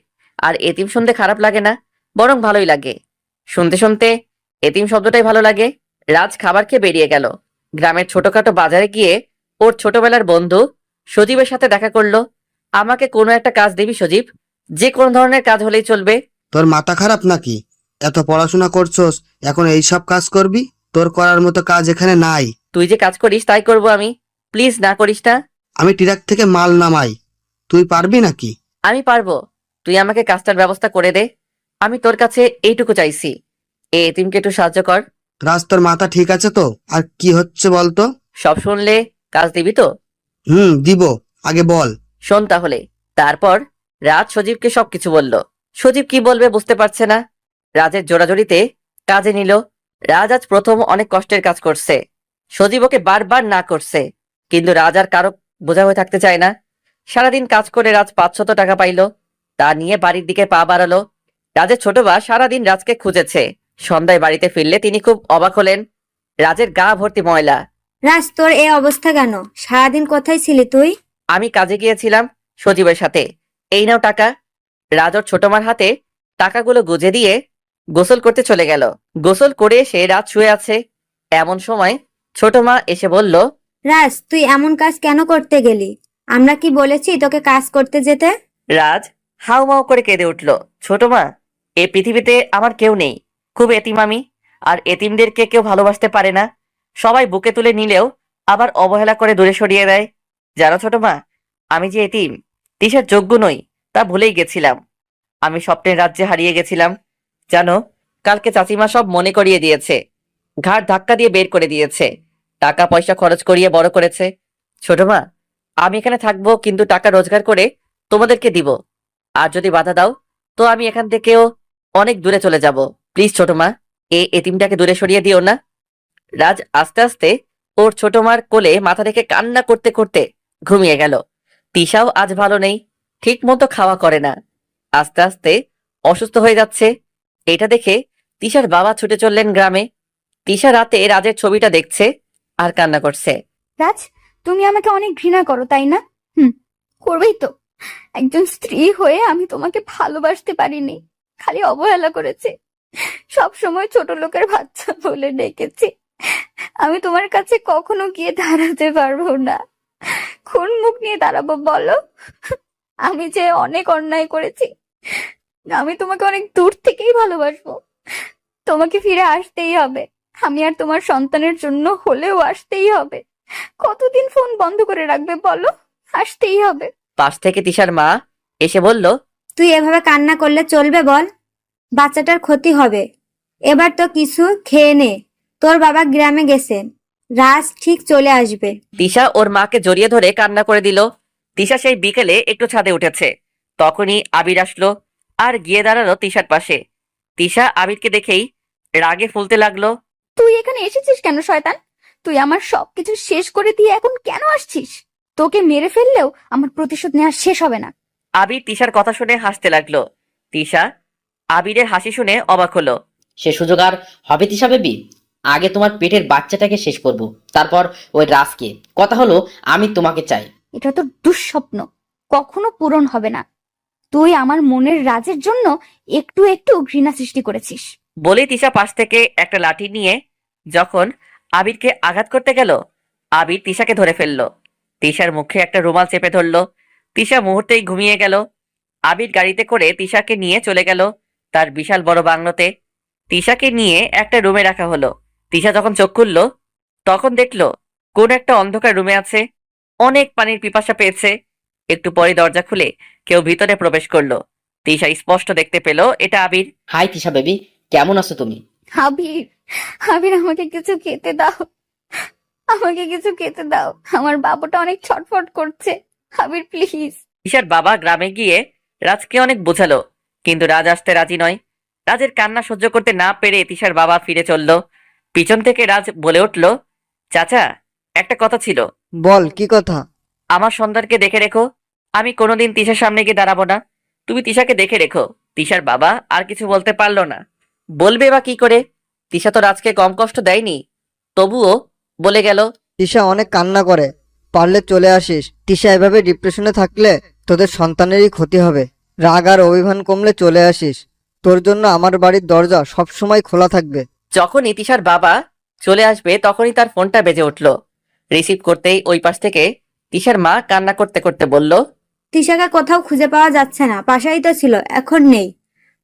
আর এতিম শুনতে খারাপ লাগে না, বরং ভালোই লাগে। শুনতে শুনতে এতিম শব্দটাই ভালো লাগে। রাজ খাবার খেয়ে বেরিয়ে গেল। গ্রামের ছোটখাটো বাজারে গিয়ে ওর ছোটবেলার বন্ধু সজীবের সাথে দেখা করলো। আমাকে কোনো একটা কাজ দিবি সজীব, যে কোনো ধরনের কাজ হলেই চলবে। তোর মাথা খারাপ নাকি? এত পড়াশোনা করছস, এখন এইসব কাজ করবি? তোর করার মতো কাজ এখানে নাই। তুই যে কাজ করিস তাই করব আমি, প্লিজ না করিস না। আমি ট্রাক থেকে মাল নামাই, তুই পারবি নাকি? আমি পারবো, তুই আমাকে কাজটার ব্যবস্থা করে দে। আমি তোর কাছে এইটুকু চাইছি, এই এতিমকে একটু সাহায্য কর। রাজ তোর মাথা ঠিক আছে তো? আর কি হচ্ছে বলতো? সব শুনলে কাজ দিবি তো? দিব, আগে বল। শোন তাহলে। তারপর রাজ সজীবকে সবকিছু বলল। সজীব কি বলবে বুঝতে পারছে না। রাজের জোরাজোরিতে কাজে নিল। রাজ আজ প্রথম অনেক কষ্টের কাজ করছে। সজীব ওকে বারবার না করছে, কিন্তু রাজ আর কারো বোঝা হয়ে থাকতে চায় না। সারাদিন কাজ করে রাজ 500 টাকা পাইল, তা নিয়ে বাড়ির দিকে পা বাড়ালো। রাজের ছোট ভাই সারাদিন রাজকে খুঁজেছে। সন্ধ্যায় বাড়িতে ফিরলে তিনি খুব অবাক হলেন। রাজের গা ভর্তি ময়লা। রাজ, তোর এই অবস্থা কেন? সারাদিন কোথায় ছিলি তুই? আমি কাজে গিয়েছিলাম সজীবের সাথে, এই নাও টাকা। রাজ ওর ছোট মার হাতে টাকাগুলো গুজে দিয়ে গোসল করতে চলে গেল। গোসল করে এসে রাজ শুয়ে আছে। এমন সময় ছোট মা এসে বলল, রাজ, তুই এমন কাজ কেন করতে গেলি? আমরা কি বলেছি তোকে কাজ করতে যেতে? রাজ হাউমাউ করে কেঁদে উঠল। ছোট মা, এই পৃথিবীতে আমার কেউ নেই, খুব এতিম আমি। আর এতিমদেরকে কেউ ভালোবাসতে পারে না। সবাই বুকে তুলে নিলেও আবার অবহেলা করে দূরে সরিয়ে দেয়। জানো ছোট মা, আমি যে এতিম, তিশার যোগ্য নই তা ভুলেই গেছিলাম। আমি স্বপ্নের রাজ্যে হারিয়ে গেছিলাম। জানো, কালকে চাচিমা সব মনে করিয়ে দিয়েছে, ঘাড় ধাক্কা দিয়ে বের করে দিয়েছে, টাকা পয়সা খরচ করিয়ে বড় করেছে। ছোট মা, আমি এখানে থাকবো, কিন্তু টাকা রোজগার করে তোমাদেরকে দিব। আর যদি বাধা দাও তো আমি এখান থেকেও অনেক দূরে চলে যাব। প্লিজ ছোট মা, এই এতিমটাকে দূরে সরিয়ে দিও না। রাজ আস্তে আস্তে ওর ছোট মার কোলে মাথা রেখে কান্না করতে করতে ঘুমিয়ে গেল। তিশাও আজ ভালো নেই, ঠিক মতো খাওয়া করে না, আস্তে আস্তে অসুস্থ হয়ে যাচ্ছে। এটা দেখে তিশার বাবা ছুটে চললেন গ্রামে। তিশা রাতে রাজের ছবিটা দেখছে আর কান্না করছে। রাজ, তুমি আমাকে অনেক ঘৃণা করো, তাই না? করবেই তো। একজন স্ত্রী হয়ে আমি তোমাকে ভালোবাসতে পারিনি, খালি অবহেলা করেছি। সব সময় ছোট লোকের বাচ্চা বলে ডেকেছি। আমি তোমার কাছে কখনো গিয়ে দাঁড়াতে পারবো না। কোন মুখ নিয়ে দাঁড়াবো বলো? আমি যে অনেক অন্যায় করেছি। আমি তোমাকে অনেক দূর থেকেই ভালোবাসবো। তোমাকে ফিরে আসতেই হবে। আমি আর তোমার সন্তানের জন্য হলেও আসতেই হবে। কতদিন ফোন বন্ধ করে রাখবে বলো? আসতেই হবে। পাশ থেকে তিশার মা এসে বলল, তুই এভাবে কান্না করলে চলবে বল? বাচ্চাটার ক্ষতি হবে। এবার তো কিছু খেয়ে নে, তোর বাবা গ্রামে গেছেন, রাজ ঠিক চলে আসবে। তিশা ওর মাকে জড়িয়ে ধরে কান্না করে দিল। তিশা সেই বিকেলে একটু ছাদে উঠেছে, তখনই আবির আসলো আর গিয়ে দাঁড়ালো তিশার পাশে। তিশা আবিরকে দেখেই রাগে ফুলতে লাগলো। তুই এখানে এসেছিস কেন শয়তান? তুই আমার সবকিছু শেষ করে দিয়ে এখন কেন আসছিস? তোকে মেরে ফেললেও আমার প্রতিশোধ নেওয়া শেষ হবে না। আবির তিশার কথা শুনে হাসতে লাগলো। তিশা আবিরের হাসি শুনে অবাক হলো। সে সুযোগ আর হবে তিশা বেবি? আগে তোমার পেটের বাচ্চাটাকে শেষ করব, তারপর ওই রাজকে। কথা হলো, আমি তোমাকে চাই। এটা তো দুঃস্বপ্ন, কখনো পূরণ হবে না। তুই আমার মনের রাজের জন্য একটু একটু ঘৃণা সৃষ্টি করেছিস। বলে তিশা পাশ থেকে একটা লাঠি নিয়ে যখন আবিরকে আঘাত করতে গেল, আবির তিশাকে ধরে ফেললো। তিশার মুখে একটা রুমাল চেপে ধরলো। তিশা মুহূর্তেই ঘুমিয়ে গেল। আবির গাড়িতে করে তিশাকে নিয়ে চলে গেল তার বিশাল বড় বাংলোতে। তিশাকে নিয়ে একটা রুমে রাখা হলো। তিশা যখন চোখ খুললো তখন দেখলো কোন একটা অন্ধকার রুমে আছে। অনেক পানির পিপাসা পেয়েছে। একটু পরে দরজা খুলে কেউ ভিতরে প্রবেশ করলো। তিশা স্পষ্ট দেখতে পেল এটা আবির। হাই তিশা বেবি, কেমন আছো তুমি? আবির, আবির, আমাকে কিছু খেতে দাও। আমাকে কিছু খেতে দাও। আমার বাবুটা অনেক ছটফট করছে। আবির প্লিজ। তিশার বাবা গ্রামে গিয়ে রাজকে অনেক বোঝালো, কিন্তু রাজ আসতে রাজি নয়। রাজের কান্না সহ্য করতে না পেরে তিশার বাবা ফিরে চলল। পিছন থেকে রাজ বলে উঠল, চাচা, একটা কথা ছিল। বল, কি কথা? আমার সন্তানকে দেখে রেখো। আমি কোনোদিন তিশার সামনে গিয়ে দাঁড়াবো না। তুমি তিশাকে দেখে রেখো। তিশার বাবা আর কিছু বলতে পারলো না। বলবে বা কি করে? তিশা তো রাজকে কম কষ্ট দেয়নি, তবুও বলে গেল। তিশা অনেক কান্না করে, পারলে চলে আসিস। তিশা এভাবে ডিপ্রেশনে থাকলে তোদের সন্তানেরই ক্ষতি হবে। রাগ আর অভিমান কমলে চলে আসিস। তোর জন্য আমার বাড়ির দরজা সবসময় খোলা থাকবে। যখনই তিশার বাবা চলে আসবে তখনই তার ফোনটা বেজে উঠল। রিসিভ করতেই ওই পাশ থেকে তিশার মা কান্না করতে করতে বলল, তিশাকে কোথাও খুঁজে পাওয়া যাচ্ছে না, বাসায় তো ছিল, এখন নেই।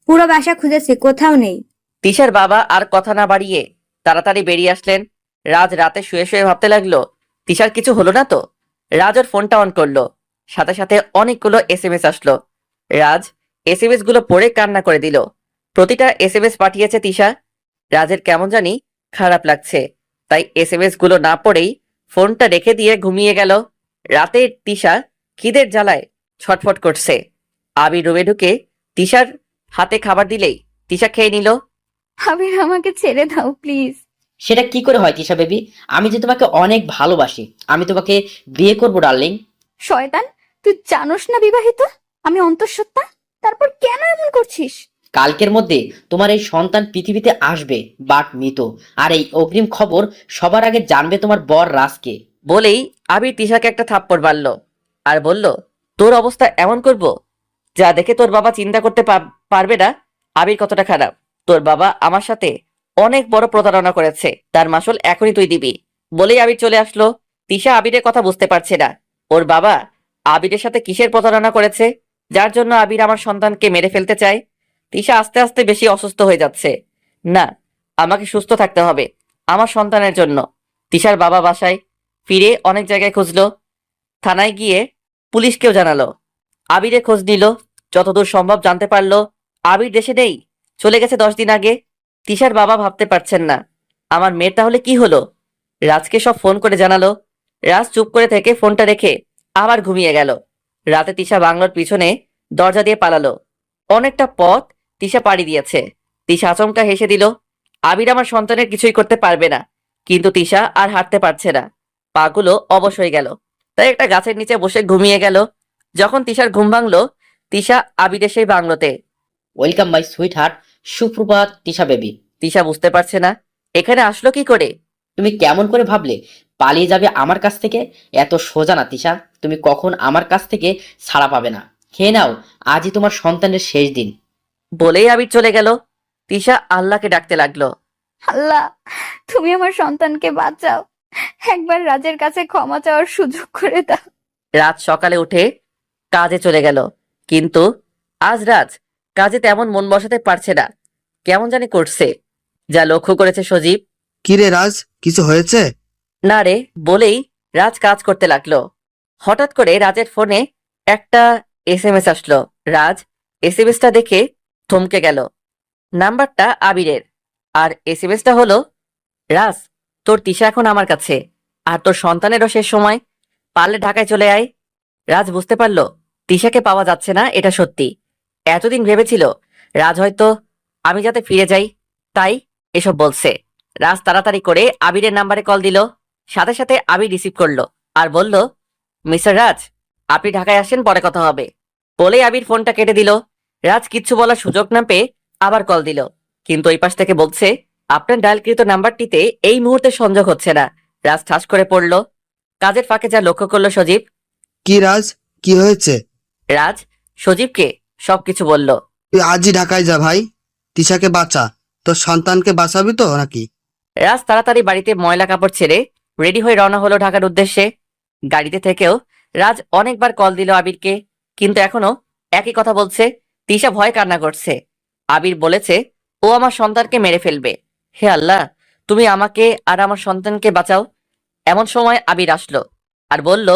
পুরো বাসা খুঁজেছি, কোথাও নেই। তিশার বাবা আর কথা না বাড়িয়ে তাড়াতাড়ি বেরিয়ে আসলেন। রাজ রাতে শুয়ে শুয়ে ভাবতে লাগলো, তিশার কিছু হলো না তো। রাজ ওর ফোনটা অন করলো, সাথে সাথে অনেকগুলো এসএমএস আসলো। রাজ এসএমএস গুলো পড়ে কান্না করে দিল। প্রতিটা এসএমএস পাঠিয়েছে তিশা। রাজের কেমন জানি খারাপ লাগছে, তাই এসএমএস গুলো না পড়েই ফোনটা রেখে দিয়ে ঘুমিয়ে গেল। রাতে তিশা খিদের জ্বালায় ছটফট করছে। আবির রুমে ঢুকে তিশার হাতে খাবার দিলেই তিশা খেয়ে নিল। আবির, আমাকে ছেড়ে দাও প্লিজ। সেটা কি করে হয় তিশা বেবি? আমি যে তোমাকে অনেক ভালোবাসি, আমি তোমাকে বিয়ে করবো ডার্লিং। শয়তান, তুই জানোস না বিবাহিত? আমি অন্তঃসত্ত্বা। তারপর কেন এমন করছিস? কালকের মধ্যে তোমার এই সন্তান পৃথিবীতে আসবে, বাট মৃত। আর এই অগ্রিম খবর সবার আগে জানবে তোমার বর রাজকে। বলেই আবির তিশাকে একটা থাপ্পড় মারল আর বলল, তোর অবস্থা এমন করব যা দেখে তোর বাবা চিন্তা করতে পারবে না আবির কতটা খারাপ। তোর বাবা আমার সাথে অনেক বড় প্রতারণা করেছে, তার মাসুল এখনই তুই দিবি। বলেই আবির চলে আসলো। তিশা আবিরের কথা বুঝতে পারছে না, ওর বাবা আবিরের সাথে কিসের প্রতারণা করেছে যার জন্য আবির আমার সন্তানকে মেরে ফেলতে চায়। তিশা আস্তে আস্তে বেশি অসুস্থ হয়ে যাচ্ছে। না, আমাকে সুস্থ থাকতে হবে আমার সন্তানের জন্য। তিশার বাবা বাসায়। ফিরে অনেক জায়গায় খুঁজলো, থানায় গিয়ে পুলিশকেও জানালো। আবিরের খোঁজ নিল, যতদূর সম্ভব জানতে পারলো আবির দেশে নেই, চলে গেছে 10 দিন আগে। তিশার বাবা ভাবতে পারছেন না আমার মেয়ের তাহলে কি হলো। রাজকে সব ফোন করে জানালো। রাজ চুপ করে থেকে ফোনটা রেখে আবার ঘুমিয়ে গেল। রাতে তিশা বাংলোর পিছনে দরজা দিয়ে পালালো। অনেকটা পথ তিশা পাড়ি দিয়েছে। তিশা আচমকা হেসে দিল। আবির আমার সন্তানের কিছুই করতে পারবে না। কিন্তু তিশা আর হাঁটতে পারছে না, পাগুলো অবশ হয়ে গেল। তাই একটা গাছের নিচে বসে ঘুমিয়ে গেল। যখন তিশার ঘুম ভাঙলো, তিশা আবিরের সেই বাংলোতে। ওয়েলকাম মাই সুইট হার্ট, সুপ্রভাত তিশা বেবি। তিশা বুঝতে পারছে না এখানে আসলো কি করে। তুমি কেমন করে ভাবলে পালিয়ে যাবে আমার কাছ থেকে? এত সোজা না তিশা, তুমি কখন আমার কাছ থেকে ছাড়া পাবে না। খেয়ে নাও, আজই তোমার সন্তানের শেষ দিন। বলেই আবির চলে গেল। তিশা আল্লাহকে ডাকতে লাগলো। আল্লাহ, তুমি আমার সন্তানকে বাঁচাও, একবার রাজের কাছে ক্ষমা চাওয়ার সুযোগ করে দাও। রাত সকালে উঠে কাজে চলে গেল। কিন্তু আজ রাজ কাজে তেমন মন বসাতে পারছে না, কেমন জানি করছে। যা লক্ষ্য করেছে সজীব। কিরে রাজ, কিছু হয়েছে? না রে বলেই রাজ কাজ করতে লাগলো। হঠাৎ করে রাজের ফোনে একটা এসএমএস আসলো। রাজ এসএমএসটা দেখে থমকে গেল। নাম্বারটা আবিরের, আর এসএমএসটা হলো, রাজ তোর তিশা এখন আমার কাছে, আর তোর সন্তানেরও শেষ সময়, পারলে ঢাকায় চলে আয়। রাজ বুঝতে পারলো তিশাকে পাওয়া যাচ্ছে না, এটা সত্যি। এতদিন ভেবেছিল রাজ হয়তো আমি যাতে ফিরে যাই তাই এসব বলছে। রাজ তাড়াতাড়ি করে আবিরের নাম্বারে কল দিল। সাথে সাথে আবির রিসিভ করলো আর বলল, মিস্টার রাজ, আপনি ঢাকায় আসেন, পরে কথা হবে। বলেই আবির ফোনটা কেটে দিল। রাজ কিচ্ছু বলার সুযোগ না পেয়ে আবার কল দিল, কিন্তু ওই পাশ থেকে বলছে, আপনার ডায়ালকৃত নাম্বারটিতে এই মুহূর্তে সংযোগ হচ্ছে না। রাজ ঠাস করে পড়ল। কাজের ফাঁকে যা লক্ষ্য করলো সজীব। কি রাজ, কি হয়েছে? রাজ সজীবকে সবকিছু বলল। তুই আজই ঢাকায় যা ভাই, তিশাকে বাঁচা। তোর সন্তানকে বাঁচাবি তো নাকি? রাজ তাড়াতাড়ি বাড়িতে ময়লা কাপড় ছেড়ে রেডি হয়ে রওনা হলো ঢাকার উদ্দেশ্যে। গাড়িতে থেকেও রাজ অনেকবার কল দিল আবিরকে, কিন্তু এখনো একই কথা বলছে। তিশা ভয় কান্না করছে। আবির বলেছে ও আমার সন্তানকে মেরে ফেলবে। হে আল্লাহ, তুমি আমাকে আর আমার সন্তানকে বাঁচাও। এমন সময় আবির আসলো আর বলল,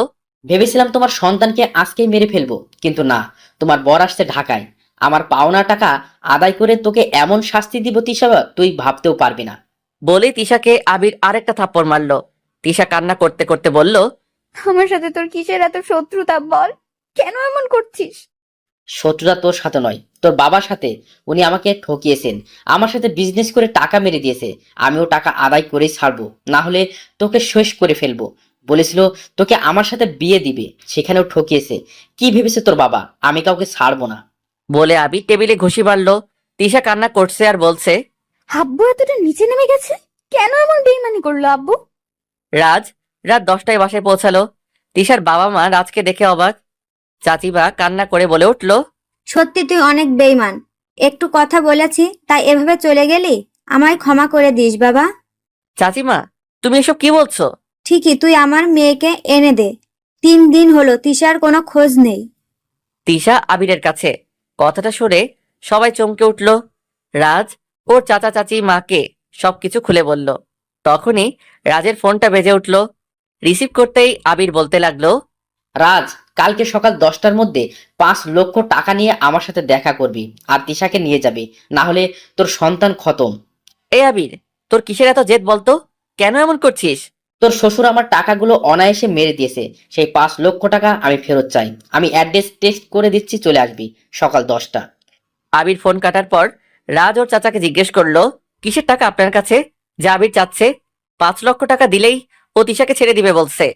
ভেবেছিলাম তোমার সন্তানকে আজকেই মেরে ফেলবো, কিন্তু না, তোমার বর আসছে ঢাকায়। আমার পাওনা টাকা আদায় করে তোকে এমন শাস্তি দিব তিশা, তুই ভাবতেও পারবি না। বলেই তিশাকে আবির আরেকটা থাপ্পড় মারলো। তিশা কান্না করতে করতে বলল, আমার সাথে তোর কিসের এত শত্রুতা বল, কেন এমন করছিস? শত্রুতা তোর সাথে নয়, তোর বাবার সাথে। উনি আমাকে ঠকিয়েছেন, আমার সাথে বিজনেস করে টাকা মেরে দিয়েছে। আমিও টাকা আদায় করেই ছাড়বো, না হলে তোকে শেষ করে ফেলবো। বলেছিল তোকে আমার সাথে বিয়ে দিবে, সেখানেও ঠকিয়েছে। কি ভেবেছে তোর বাবা, আমি কাউকে ছাড়বো না। বলে আবির টেবিলে ঘুষি মারলো। তিশা কান্না করছে আর বলছে, আব্বু এতটা নিচে নেমে গেছে, কেন এমন বেইমানি করলো আব্বু? রাত 10টায় বাসায় পৌঁছালো। তিশার বাবা মা রাজকে দেখে অবাক। চাচিমা কান্না করে বলে উঠল, সত্যি তুই অনেক বেইমান। একটু কথা বলেছি তাই এভাবে চলে গেলি? আমায় ক্ষমা করে দিস বাবা। চাচিমা তুমি এসব কি বলছো? ঠিকই, তুই আমার মেয়েকে এনে দে। 3 দিন হলো তিশার কোনো খোঁজ নেই। তিশা আবিরের কাছে। কথাটা শুনে সবাই চমকে উঠল। রাজ ওর চাচা চাচি মাকে সবকিছু খুলে বলল। তখনই রাজের ফোনটা বেজে উঠল। রিসিভ করতেই আবির বলতে লাগলো, রাজ, কালকে সকাল 10টার মধ্যে 5 লক্ষ টাকা নিয়ে আমার সাথে দেখা করবি, আর তিশাকে নিয়ে যাবি, না হলে তোর সন্তান খতম। এই আবির, তোর কিসের এত জেদ বলতো? কেন এমন করছিস? তোর শ্বশুর আমার টাকাগুলো অনায়াসে মেরে দিয়েছে, সেই 5 লক্ষ টাকা আমি ফেরত চাই। আমি অ্যাড্রেস টেক্সট করে দিচ্ছি, চলে আসবি সকাল 10টা। আবির ফোন কাটার পর রাজ ওর চাচাকে জিজ্ঞেস করলো, কিসের টাকা আপনার কাছে? যা আবির চাচ্ছে 5 লক্ষ টাকা দিলেই ও তিশাকে ছেড়ে দিবে বলছে।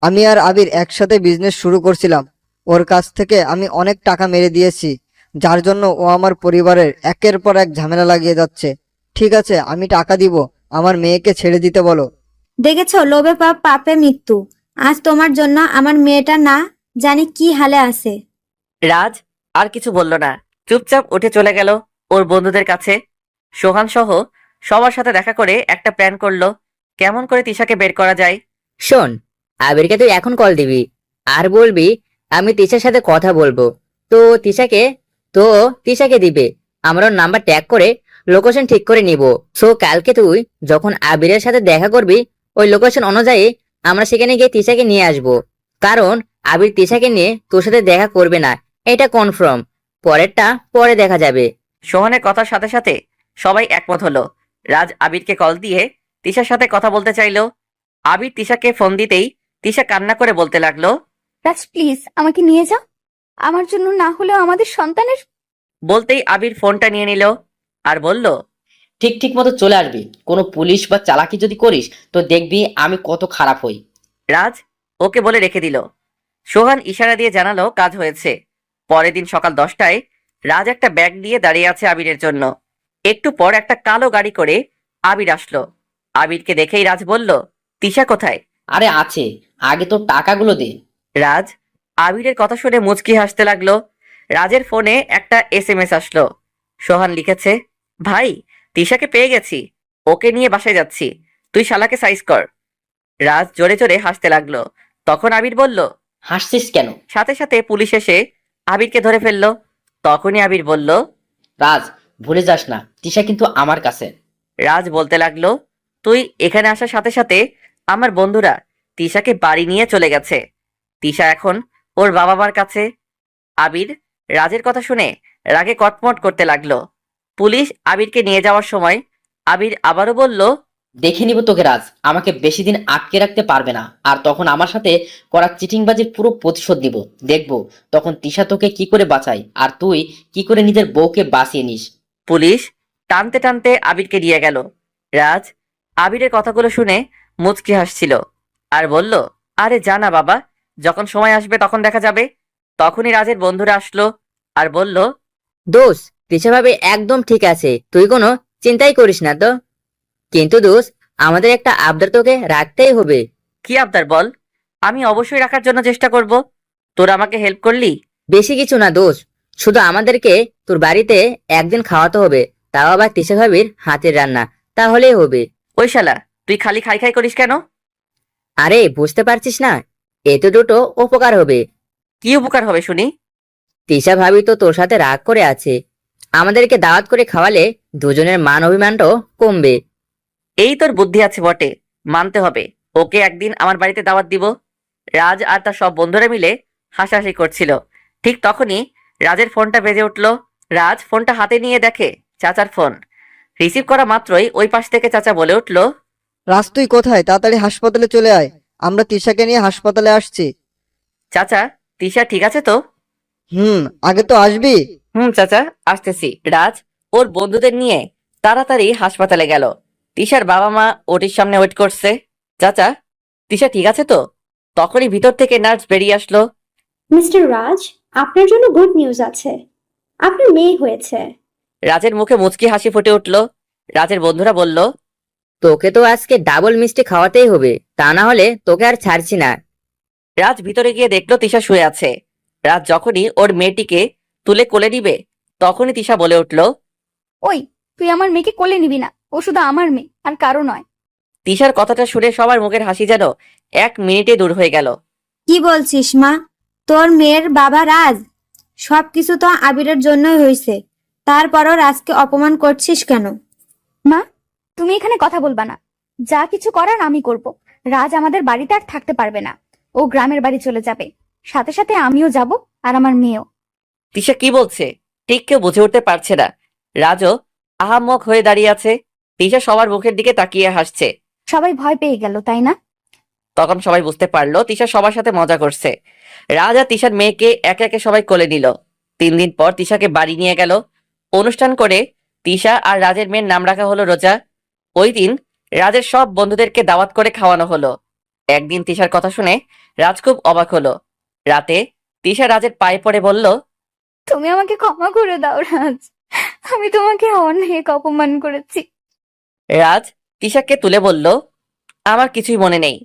আমি আর আবির একসাথে বিজনেস শুরু করছিলাম। ওর কাছ থেকে আমি অনেক টাকা মেরে দিয়েছি, যার জন্য ও আমার পরিবারের একের পর এক ঝামেলা লাগিয়ে যাচ্ছে। ঠিক আছে, আমি টাকা দিব, আমার মেয়েকে ছেড়ে দিতে বলো। দেখেছো, লোভে পাপ পাপে মৃত্যু। আজ তোমার জন্য আমার মেয়েটা না জানি কি হালে আছে। রাজ আর কিছু বলল না, চুপচাপ উঠে চলে গেল ওর বন্ধুদের কাছে। সোহান সহ সবার সাথে দেখা করে একটা প্ল্যান করলো কেমন করে তিশাকে বের করা যায়। শোন, আবিরকে তুই এখন কল দিবি আর বলবি আমি তিশার সাথে কথা বলবো। তো তিশাকে দিবে। আমরা ওর নাম্বার ট্যাগ করে লোকেশন ঠিক করে নিব। সো কালকে তুই যখন আবিরের সাথে দেখা করবি, ওই লোকেশন অনুযায়ী আমরা সেখানে গিয়ে তিশাকে নিয়ে আসবো, কারণ আবির তিশাকে নিয়ে তোর সাথে দেখা করবে না, এটা কনফার্ম। পরেরটা পরে দেখা যাবে। সোহানের কথার সাথে সাথে সবাই একমত হলো। রাজ আবিরকে কল দিয়ে তিশার সাথে কথা বলতে চাইলো। আবির তিশাকে ফোন দিতেই তিশা কান্না করে বলতে লাগলো। রাজ প্লিজ আমাকে নিয়ে যাও, আমার জন্য না হলেও আমাদের সন্তানের। বলতেই আবির ফোনটা নিয়ে নিল আর বলল, ঠিক ঠিক মতো চলে আসবি। কোনো পুলিশ বা চালাকি যদি করিস তো দেখবি আমি কত খারাপ হই। রাজ ওকে বলে রেখে দিল। সোহান ইশারা দিয়ে জানালো কাজ হয়েছে। পরের দিন সকাল 10টায় রাজ একটা ব্যাগ নিয়ে দাঁড়িয়ে আছে আবিরের জন্য। একটু পর একটা কালো গাড়ি করে আবির আসলো। আবিরকে দেখেই রাজ বলল, তিশা কোথায়? আরে আছে, আগে তো টাকাগুলো দে। রাজ আবিরের কথা শুনে মুচকি হাসতে লাগলো। রাজের ফোনে একটা SMS আসলো। সোহান লিখেছে, ভাই তিশাকে পেয়ে গেছি, ওকে নিয়ে বাসায় যাচ্ছি, তুই শালাকে সাইজ কর। রাজ জোরে জোরে হাসতে লাগলো। তখন আবির বলল, হাসছিস কেন? সাথে সাথে পুলিশ এসে আবিরকে ধরে ফেললো। তখনই আবির বলল, রাজ, ভুলে যাস না তিশা কিন্তু আমার কাছে। রাজ বলতে লাগলো, তুই এখানে আসার সাথে সাথে আমার বন্ধুরা তিশাকে বাড়ি নিয়ে চলে গেছে। তিশা এখন ওর বাবা মার কাছে। আবির রাজের কথা শুনে রাগে কটমট করতে লাগলো। পুলিশ আবিরকে নিয়ে যাওয়ার সময় আবির আবারও বলল, দেখে নিব তোকে রাজ, আমাকে বেশি দিন আটকে রাখতে পারবে না। আর তখন আমার সাথে করা চিটিংবাজির পুরো প্রতিশোধ নিব। দেখবো তখন তিশা তোকে কি করে বাঁচাই আর তুই কি করে নিজের বউকে বাঁচিয়ে নিস। পুলিশ টানতে টানতে আবিরকে নিয়ে গেল। রাজ আবিরের কথাগুলো শুনে মুচকি হাসছিল আর বলল, আরে জানা বাবা, যখন সময় আসবে তখন দেখা যাবে। তখনই রাজের বন্ধুরা আসলো আর বলল, দোষ, তিশা ভাবে একদম ঠিক আছে, তুই কোনো চিন্তাই করিস না তো। কিন্তু দোষ, আমাদের একটা আবদার তোকে রাখতেই হবে। কি আবদার বল? আমি অবশ্যই রাখার জন্য চেষ্টা করব। তোরা আমাকে হেল্প করলি। বেশি কিছু না দোষ, শুধু আমাদেরকে তোর বাড়িতে একদিন খাওয়াতে হবে, তাও আবার তিশা ভাবির হাতের রান্না, তাহলেই হবে। ওই শালা, তুই খালি খাই খাই করিস কেন? আরে বুঝতে পারছিস না, এতে দুটো উপকার হবে। কি উপকার হবে শুনি? তিশা ভাবি তো তোর সাথে রাগ করে আছে, আমাদেরকে দাওয়াত করে খাওয়ালে দুজনের মান অভিমানটাও কমবে। এই তোর বুদ্ধি আছে বটে, মানতে হবে। ওকে একদিন আমার বাড়িতে দাওয়াত দিব। রাজ আর তার সব বন্ধুরা মিলে হাসাহাসি করছিল। ঠিক তখনই রাজের ফোনটা বেজে উঠল। রাজ ফোনটা হাতে নিয়ে দেখে চাচার ফোন। রিসিভ করা মাত্রই ওই পাশ থেকে চাচা বলে উঠল, রাজ তুই কোথায়? তাড়াতাড়ি হাসপাতালে চলে আয়, আমরা তিশাকে নিয়ে হাসপাতালে আসছি। চাচা তিশা ঠিক আছে তো? আগে তো আসবি। চাচা আসতেছি। রাজ ওর বন্ধুদের নিয়ে তাড়াতাড়ি হাসপাতালে গেল। তিশার বাবা মা ওটির সামনে ওয়েট করছে। চাচা তিশা ঠিক আছে তো? তখনই ভিতর থেকে নার্স বেরিয়ে আসলো। মিস্টার রাজ, আপনার জন্য গুড নিউজ আছে, আপনার মেয়ে হয়েছে। রাজের মুখে মুচকি হাসি ফুটে উঠল। রাজের বন্ধুরা বলল, তোকে তো আজকে ডাবল মিষ্টি খাওয়াতেই হবে, তা না হলে তোকে আর ছাড়ছি না। রাজ ভিতরে গিয়ে দেখলো তিশা শুয়ে আছে। রাজ যখনই ওর মেয়েটিকে তুলে কোলে নিবে তখনই তিশা বলে উঠল, ওই, তুই আমার মেয়েকে কোলে নিবি না, ও শুধু আমার মেয়ে আর কারো নয়। তিশার কথাটা শুনে সবার মুখের হাসি যেন 1 মিনিটে দূর হয়ে গেল। কি বলছিস মা? তোর মেয়ের বাবা রাজ? সবকিছু তো আবিরের জন্যই হয়েছে, তারপরও রাজকে অপমান করছিস কেন? মা, তুমি এখানে কথা বলবা না, যা কিছু করার আমি করব। রাজ আমাদের বাড়িতে আর থাকতে পারবে না, ও গ্রামের বাড়ি চলে যাবে, সাথে সাথে আমিও যাব আর আমার মেয়েও। তিশা কি বলছে ঠিক কেউ বুঝে উঠতে পারছে না। রাজও আহাম্মক হয়ে দাঁড়িয়ে আছে। তিশা সবার মুখের দিকে তাকিয়ে হাসছে। সবাই ভয় পেয়ে গেল, তাই না? তখন সবাই বুঝতে পারলো তিশা সবার সাথে মজা করছে। রাজ আর তিশার মেয়েকে একে একে সবাই কোলে নিল। 3 দিন পর তিশাকে বাড়ি নিয়ে গেল। অনুষ্ঠান করে তিশা আর রাজের মেয়ের নাম রাখা হলো রোজা। ওই দিন রাজের সব বন্ধুদেরকে দাওয়াত করে খাওয়ানো হলো। একদিন তিশার কথা শুনে রাজ খুব অবাক হলো। রাতে তিশা রাজের পায়ে পড়ে বলল, তুমি আমাকে ক্ষমা করে দাও রাজ, আমি তোমাকে অনেক অপমান করেছি। রাজ তিশাকে তুলে বলল, আমার কিছুই মনে নেই।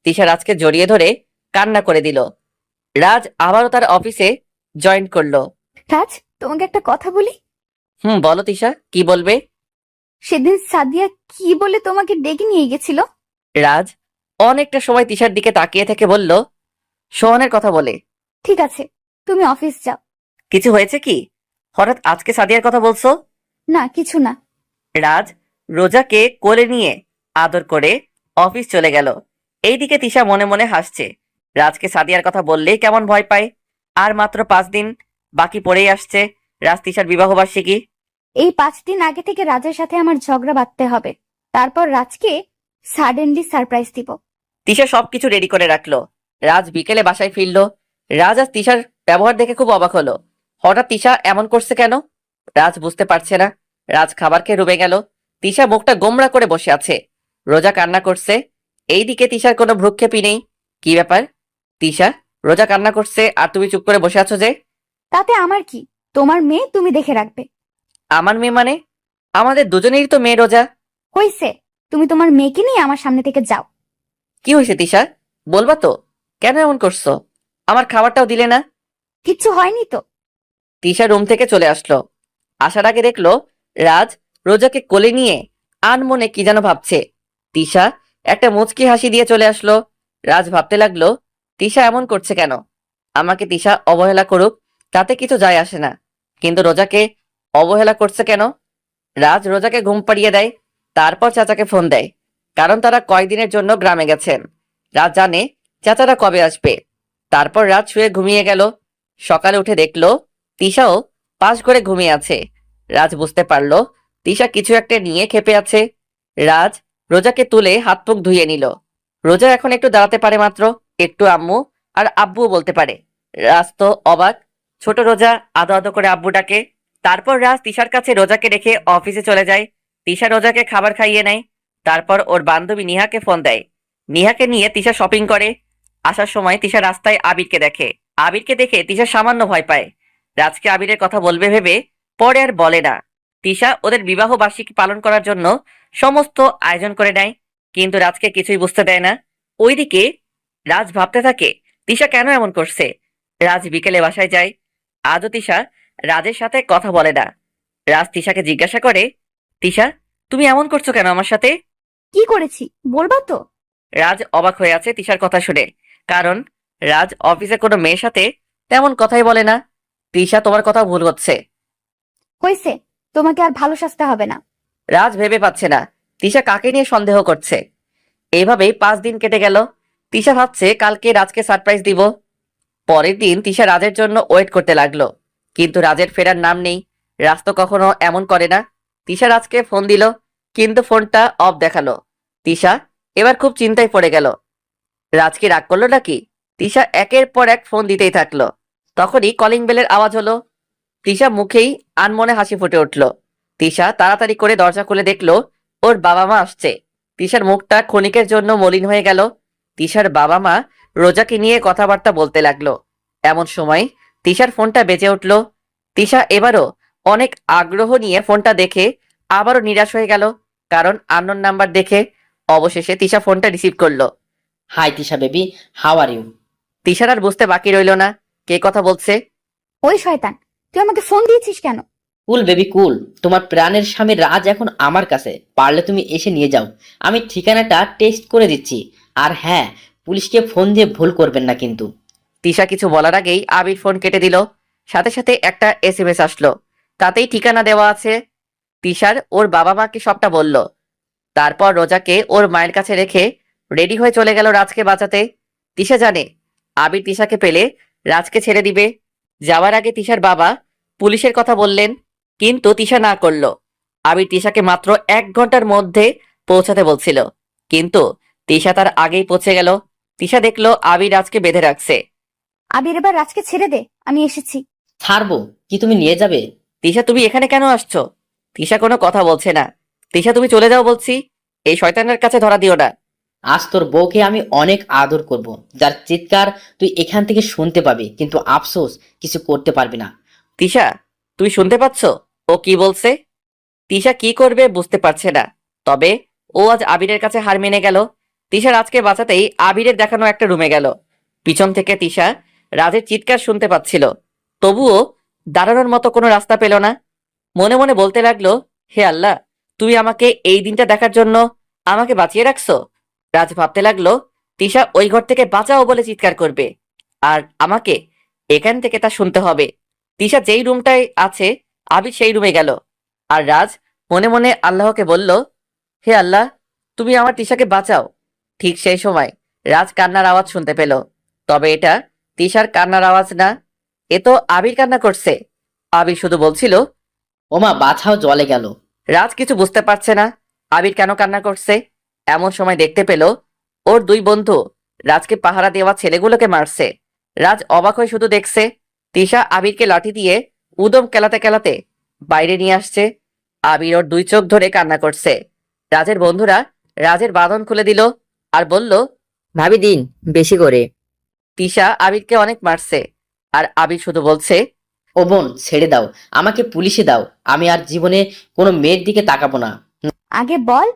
তিশা রাজকে জড়িয়ে ধরে কান্না করে দিল। রাজ আবারও তার অফিসে জয়েন করলো। রাজ, তোমাকে একটা কথা বলি। বলো তিশা, কি বলবে? সেদিন সাদিয়া কি বলে তোমাকে ডেকে নিয়ে গেছিল? রাজ অনেকটা সময় তিশার দিকে তাকিয়ে থেকে বলল, সোহানের কথা বলে। ঠিক আছে, তুমি অফিস যাও। কিছু হয়েছে কি? হঠাৎ আজকে সাদিয়ার কথা বলছো? না, কিছু না। রাজ রোজাকে কোলে নিয়ে আদর করে অফিস চলে গেল। এইদিকে তিশা মনে মনে হাসছে। রাজকে সাদিয়ার কথা বললেই কেমন ভয় পায়। আর মাত্র 5 দিন বাকি পড়েই আসছে রাজ তিশার বিবাহবার্ষিকী। এই 5 দিন আগে থেকে রাজের সাথে আমার ঝগড়া বাঁধতে হবে, তারপর রাজকে সাডেনলি সারপ্রাইজ দিব। তিশা সবকিছু রেডি করে রাখলো। রাজ বিকেলে বাসায় ফিরলো। রাজ আজ তিশার ব্যবহার দেখে খুব অবাক হলো। হঠাৎ তিশা এমন করছে কেন? রাজ বুঝতে পারছে না। রাজ খাবার খেয়ে রুমে গেল। তিশা মুখটা গোমড়া করে বসে আছে। রোজা কান্না করছে। এইদিকে তিশার কোনো ভ্রুক্ষেপই নেই। কি ব্যাপার তিশা? রোজা কান্না করছে আর তুমি চুপ করে বসে আছো যে? তাতে আমার কি? তোমার মেয়ে তুমি দেখে রাখবে। আমার মেয়ে মানে? আমাদের দুজনেরই তো মেয়ে রোজা। হইছে, তুমি তোমার মেয়েকে নিয়ে আমার সামনে থেকে যাও। কি হয়েছে তিশা? বলবা তো? কেন এমন করছো? আমার খাবারটাও দিলে না। কিচ্ছু হয়নি তো। তিশা রুম থেকে চলে আসলো। আসার আগে দেখলো রাজ রোজাকে কোলে নিয়ে আনমনে কি যেন ভাবছে। তিশা একটা মুচকি হাসি দিয়ে চলে আসলো। রাজ ভাবতে লাগলো তিশা এমন করছে কেন? আমাকে তিশা অবহেলা করুক, তাতে কিছু যায় আসে না, কিন্তু রোজাকে অবহেলা করছে কেন? রাজ রোজাকে ঘুম পাড়িয়ে দেয়, তারপর চাচাকে ফোন দেয়, কারণ তারা কয়েকদিনের জন্য গ্রামে গেছেন। রাজ জানে চাচারা কবে আসবে। তারপর রাত শুয়ে ঘুমিয়ে গেল। সকালে উঠে দেখলো তিশাও পাশ করে ঘুমিয়ে আছে। রাজ বুঝতে পারলো তিশা কিছু একটা নিয়ে ক্ষেপে আছে। রাজ রোজাকে তুলে হাত মুখ ধুয়ে নিল। রোজা এখন একটু দাঁড়াতে পারে মাত্র, একটু আম্মু আর আব্বুও বলতে পারে। রাজ তো অবাক। ছোট রোজা আদো আদো করে আব্বু ডাকে। তারপর রাজ তিশার কাছে রোজাকে রেখে অফিসে চলে যায়। তিশা রোজাকে খাবার খাইয়ে নেয়। তারপর ওর বান্ধবী নিহাকে ফোন দেয়। নিহাকে নিয়ে তিশা শপিং করে। আসার সময় তিশা রাস্তায় আবিরকে দেখে। আবিরকে দেখে তিশা সামান্য ভয় পায়। রাজকে আবিরের কথা বলবে ভেবে পরে আর বলে না। তিশা ওদের বিবাহ বার্ষিকী পালন করার জন্য সমস্ত আয়োজন করে নেয়, কিন্তু রাজকে কিছুই বুঝতে দেয় না। ওইদিকে রাজ ভাবতে থাকে তিশা কেন এমন করছে। রাজ বিকেলে বাসায় যায়। আজও তিশা রাজের সাথে কথা বলে না। রাজ তিশাকে জিজ্ঞাসা করে, তিশা তুমি এমন করছো কেন আমার সাথে? কি করেছি বলবা তো? রাজ অবাক হয়ে আছে তিশার কথা শুনে, কারণ রাজ অফিসে কোনো মেয়ের সাথে তেমন কথাই বলে না। তিশা তোমার কথা ভুল হচ্ছে। হইছে, তোমাকে আর ভালো সাজতে হবে না। রাজ ভেবে পাচ্ছে না তিশা কাকে নিয়ে সন্দেহ করছে। এইভাবেই 5 দিন কেটে গেল। তিশা ভাবছে কালকে রাজকে সারপ্রাইজ দিব। পরের দিন তিশা রাজের জন্য ওয়েট করতে লাগলো, কিন্তু রাজের ফেরার নাম নেই। রাজ তো কখনো এমন করে না। তিশা রাজকে ফোন দিল, কিন্তু ফোনটা অফ দেখালো। তিশা এবার খুব চিন্তায় পড়ে গেল। রাজ কি রাগ করলো নাকি? তিশা একের পর এক ফোন দিতেই থাকলো। তখনই কলিং বেলের আওয়াজ হলো। তিশা মুখেই আনমনে হাসি ফুটে উঠল। তিশা তাড়াতাড়ি করে দরজা খুলে দেখলো ওর বাবা মা আসছে। তিশার মুখটা ক্ষণিকের জন্য মলিন হয়ে গেল। তিশার বাবা মা রোজাকে নিয়ে কথাবার্তা বলতে লাগলো। এমন সময় তিশার ফোনটা বেজে উঠল। তিশা এবারও অনেক আগ্রহ নিয়ে ফোনটা দেখে আবারও নিরাশ হয়ে গেল, কারণ আননোন নাম্বার দেখে। অবশেষে তিশা ফোনটা রিসিভ করলো। Hi Tisha baby, how are you? তিশার আর বুঝতে বাকি রইল না কে কথা বলছে। ওই শয়তান, তুই আমাকে ফোন দিয়েছিস কেন? কুল বেবি কুল, তোমার প্রাণের স্বামী রাজ এখন আমার কাছে, পারলে তুমি এসে নিয়ে যাও। আমি ঠিকানাটা টেক্সট করে দিচ্ছি। আর হ্যাঁ, পুলিশকে ফোন দিয়ে ভুল করবেন না কিন্তু। তিশা কিছু বলার আগেই আবির ফোন কেটে দিল। সাথে সাথে একটা এসএমএস আসলো, তাতেই ঠিকানা দেওয়া আছে। তিশার ওর বাবা মাকে সবটা বলল। তারপর রোজাকে ওর মায়ের কাছে রেখে রেডি হয়ে চলে গেল রাজকে বাঁচাতে। তিশা জানে আবির তিশাকে পেলে রাজকে ছেড়ে দিবে। যাওয়ার আগে তিশার বাবা পুলিশের কথা বললেন, কিন্তু তিশা না করলো। আবির তিশাকে মাত্র 1 ঘন্টার মধ্যে পৌঁছাতে বলছিল, কিন্তু তিশা তার আগেই পৌঁছে গেল। তিশা দেখলো আবির রাজকে বেঁধে রাখছে। আবির, এবার রাজকে ছেড়ে দে, আমি এসেছি। ছাড়বো কি, তুমি নিয়ে যাবে? তিশা তুমি এখানে কেন আসছো? তিশা কোনো কথা বলছে না। তিশা তুমি চলে যাও বলছি, এই শয়তানের কাছে ধরা দিও না। আজ তোর বউকে আমি অনেক আদর করব, যার চিৎকার তুই এখান থেকে শুনতে পাবি, কিন্তু আফসোস কিছু করতে পারবি না। তিশা তুমি শুনতে পাচ্ছ ও কি বলছে? তিশা কি করবে বুঝতে পারছে না, তবে ও আজ আবিরের কাছে হার মেনে গেল। তিশা রাজকে বাঁচাতেই আবিরের দেখানো একটা রুমে গেল। পিছন থেকে তিশা রাজের চিৎকার শুনতে পাচ্ছিল, তবুও দাঁড়ানোর মতো কোনো রাস্তা পেল না। মনে মনে বলতে লাগলো, হে আল্লাহ, তুমি আমাকে এই দিনটা দেখার জন্য আমাকে বাঁচিয়ে রাখছো। রাজ ভাবতে লাগলো তিশা ওই ঘর থেকে বাঁচাও বলে চিৎকার করবে, আর আমাকে এখান থেকে তা শুনতে হবে। তিশা যেই রুমটায় আছে আবির সেই রুমে গেল, আর রাজ মনে মনে আল্লাহকে বলল, হে আল্লাহ, তুমি আমার তিশাকে বাঁচাও। ঠিক সেই সময় রাজ কান্নার আওয়াজ শুনতে পেল। তবে এটা তিশার কান্নার আওয়াজ না, এ তো আবির কান্না করছে। আবির শুধু বলছিল, ওমা বাছাও জলে গেল। রাজ কিছু বুঝতে পারছে না আবির কেন কান্না করছে। এমন সময় দেখতে পেল ওর দুই বন্ধু রাজকে পাহারা দেওয়া ছেলেগুলোকে মারছে। রাজ অবাক হয়ে শুধু দেখছে। তিশা আবিরকে লাঠি দিয়ে উদম কেলাতে কেলাতে বাইরে নিয়ে আসছে। আবির ওর দুই চোখ ধরে কান্না করছে। রাজের বন্ধুরা রাজের বাঁধন খুলে দিল আর বলল, ভাবি দিন বেশি করে। তিশা আবিরকে অনেক মারছে আর আবির শুধু বলছে, ও বোন ছেড়ে দাও, আমাকে পুলিশে দাও, আমি আর জীবনে কোনো মেয়ের দিকে তাকাবো না। আগে বল,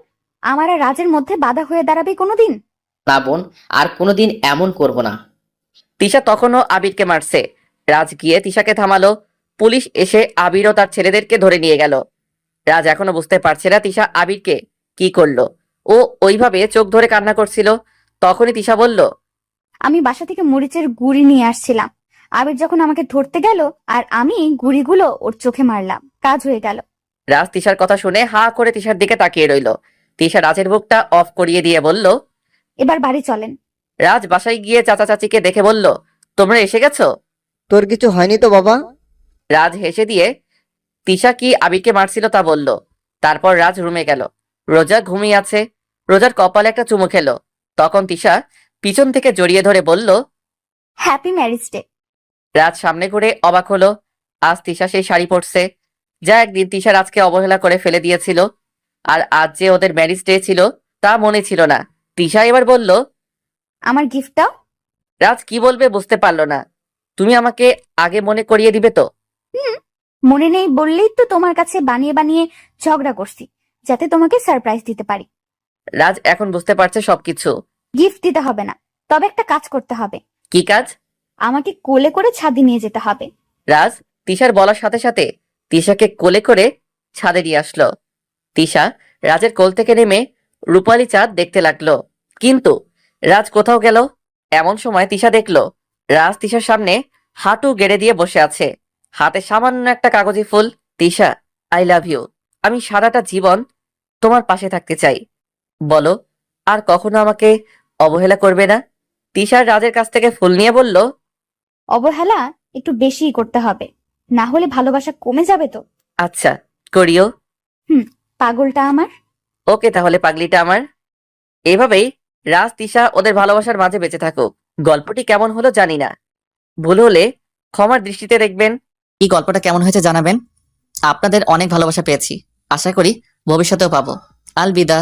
আমার আর রাজের মধ্যে বাধা হয়ে দাঁড়াবে কোনোদিন? না বোন, আর কোনোদিন এমন করব না। তিশা তখনও আবিরকে মারছে। রাজ গিয়ে তিশাকে থামালো। পুলিশ এসে আবির ও তার ছেলেদেরকে ধরে নিয়ে গেল। রাজ এখনো বুঝতে পারছে না তিশা আবিরকে কি করলো। ও ওইভাবে চোখ ধরে কান্না করছিল। তখনই তিশা বলল, আমি বাসা থেকে মরিচের গুঁড়ি নিয়ে আসছিলাম। আবির যখন আমাকে ধরতে গেল আর আমি গুঁড়িগুলো ওর চোখে মারলাম, কাজ হয়ে গেল। রাজ তিশার কথা শুনে হা করে তিশার দিকে তাকিয়ে রইল। তিশা রাজের বুকটা অফ করিয়ে দিয়ে বলল, এবার বাড়ি চলেন। রাজ বাসায় গিয়ে চাচা চাচিকে দেখে বলল, তোমরা এসে গেছো? তোর কিছু হয়নি তো বাবা? রাজ হেসে দিয়ে তিশা কি আবিরকে মারছিল তা বলল। তারপর রাজ রুমে গেল। রোজা ঘুমিয়ে আছে। রোজার কপালে একটা চুমু খেলো। তখন তিশা পিছন থেকে জড়িয়ে ধরে বলল, হ্যাপি ম্যারেজ ডে। রাজ সামনে ঘুরে অবাক হলো। আজ তিশা সেই শাড়ি পরছে যা একদিন তিশা রাজকে অবহেলা করে ফেলে দিয়েছিল। আর আজ যে ওদের ম্যারেজ ডে ছিল তা মনে ছিল না। তিশা এবার বলল, আমার গিফটটাও। রাজ কি বলবে বুঝতে পারলো না। তুমি আমাকে আগে মনে করিয়ে দিবে তো? মনে নেই বললেই তো তোমার কাছে বানিয়ে বানিয়ে ঝগড়া করছি, যাতে তোমাকে সারপ্রাইজ দিতে পারি। রাজ এখন বুঝতে পারছে সবকিছু। গিফট দিতে হবে না, তবে একটা কাজ করতে হবে। কি কাজ? আমাকে কোলে করে ছাদে নিয়ে যেতে হবে। রাজ তিশার বলার সাথে সাথে তিশাকে কোলে করে ছাদে নিয়ে আসলো। তিশা রাজের কোল থেকে নেমে রূপালী চাঁদ দেখতে লাগলো। কিন্তু রাজ কোথাও গেল। এমন সময় তিশা দেখলো রাজ তিশার সামনে হাঁটু গেড়ে দিয়ে বসে আছে, হাতে সামান্য একটা কাগজি ফুল। Tisha, I love you. আমি সারাটা জীবন তোমার পাশে থাকতে চাই। বলো, আর কখনো আমাকে অবহেলা করবে না? তিশা রাজের কাছ থেকে ফুল নিয়ে বলল, অবহেলা একটু বেশিই করতে হবে, না হলে ভালোবাসা কমে যাবে তো। আচ্ছা করিও। পাগলটা আমার। ওকে তাহলে পাগলিটা আমার। এভাবেই রাজ তিশা ওদের ভালোবাসার মাঝে বেঁচে থাকুক। গল্পটি কেমন হলো জানি না, ভুল হলে ক্ষমার দৃষ্টিতে দেখবেন। এই গল্পটা কেমন হয়েছে জানাবেন। আপনাদের অনেক ভালোবাসা পেয়েছি, আশা করি ভবিষ্যতেও পাবো। আলবিদা।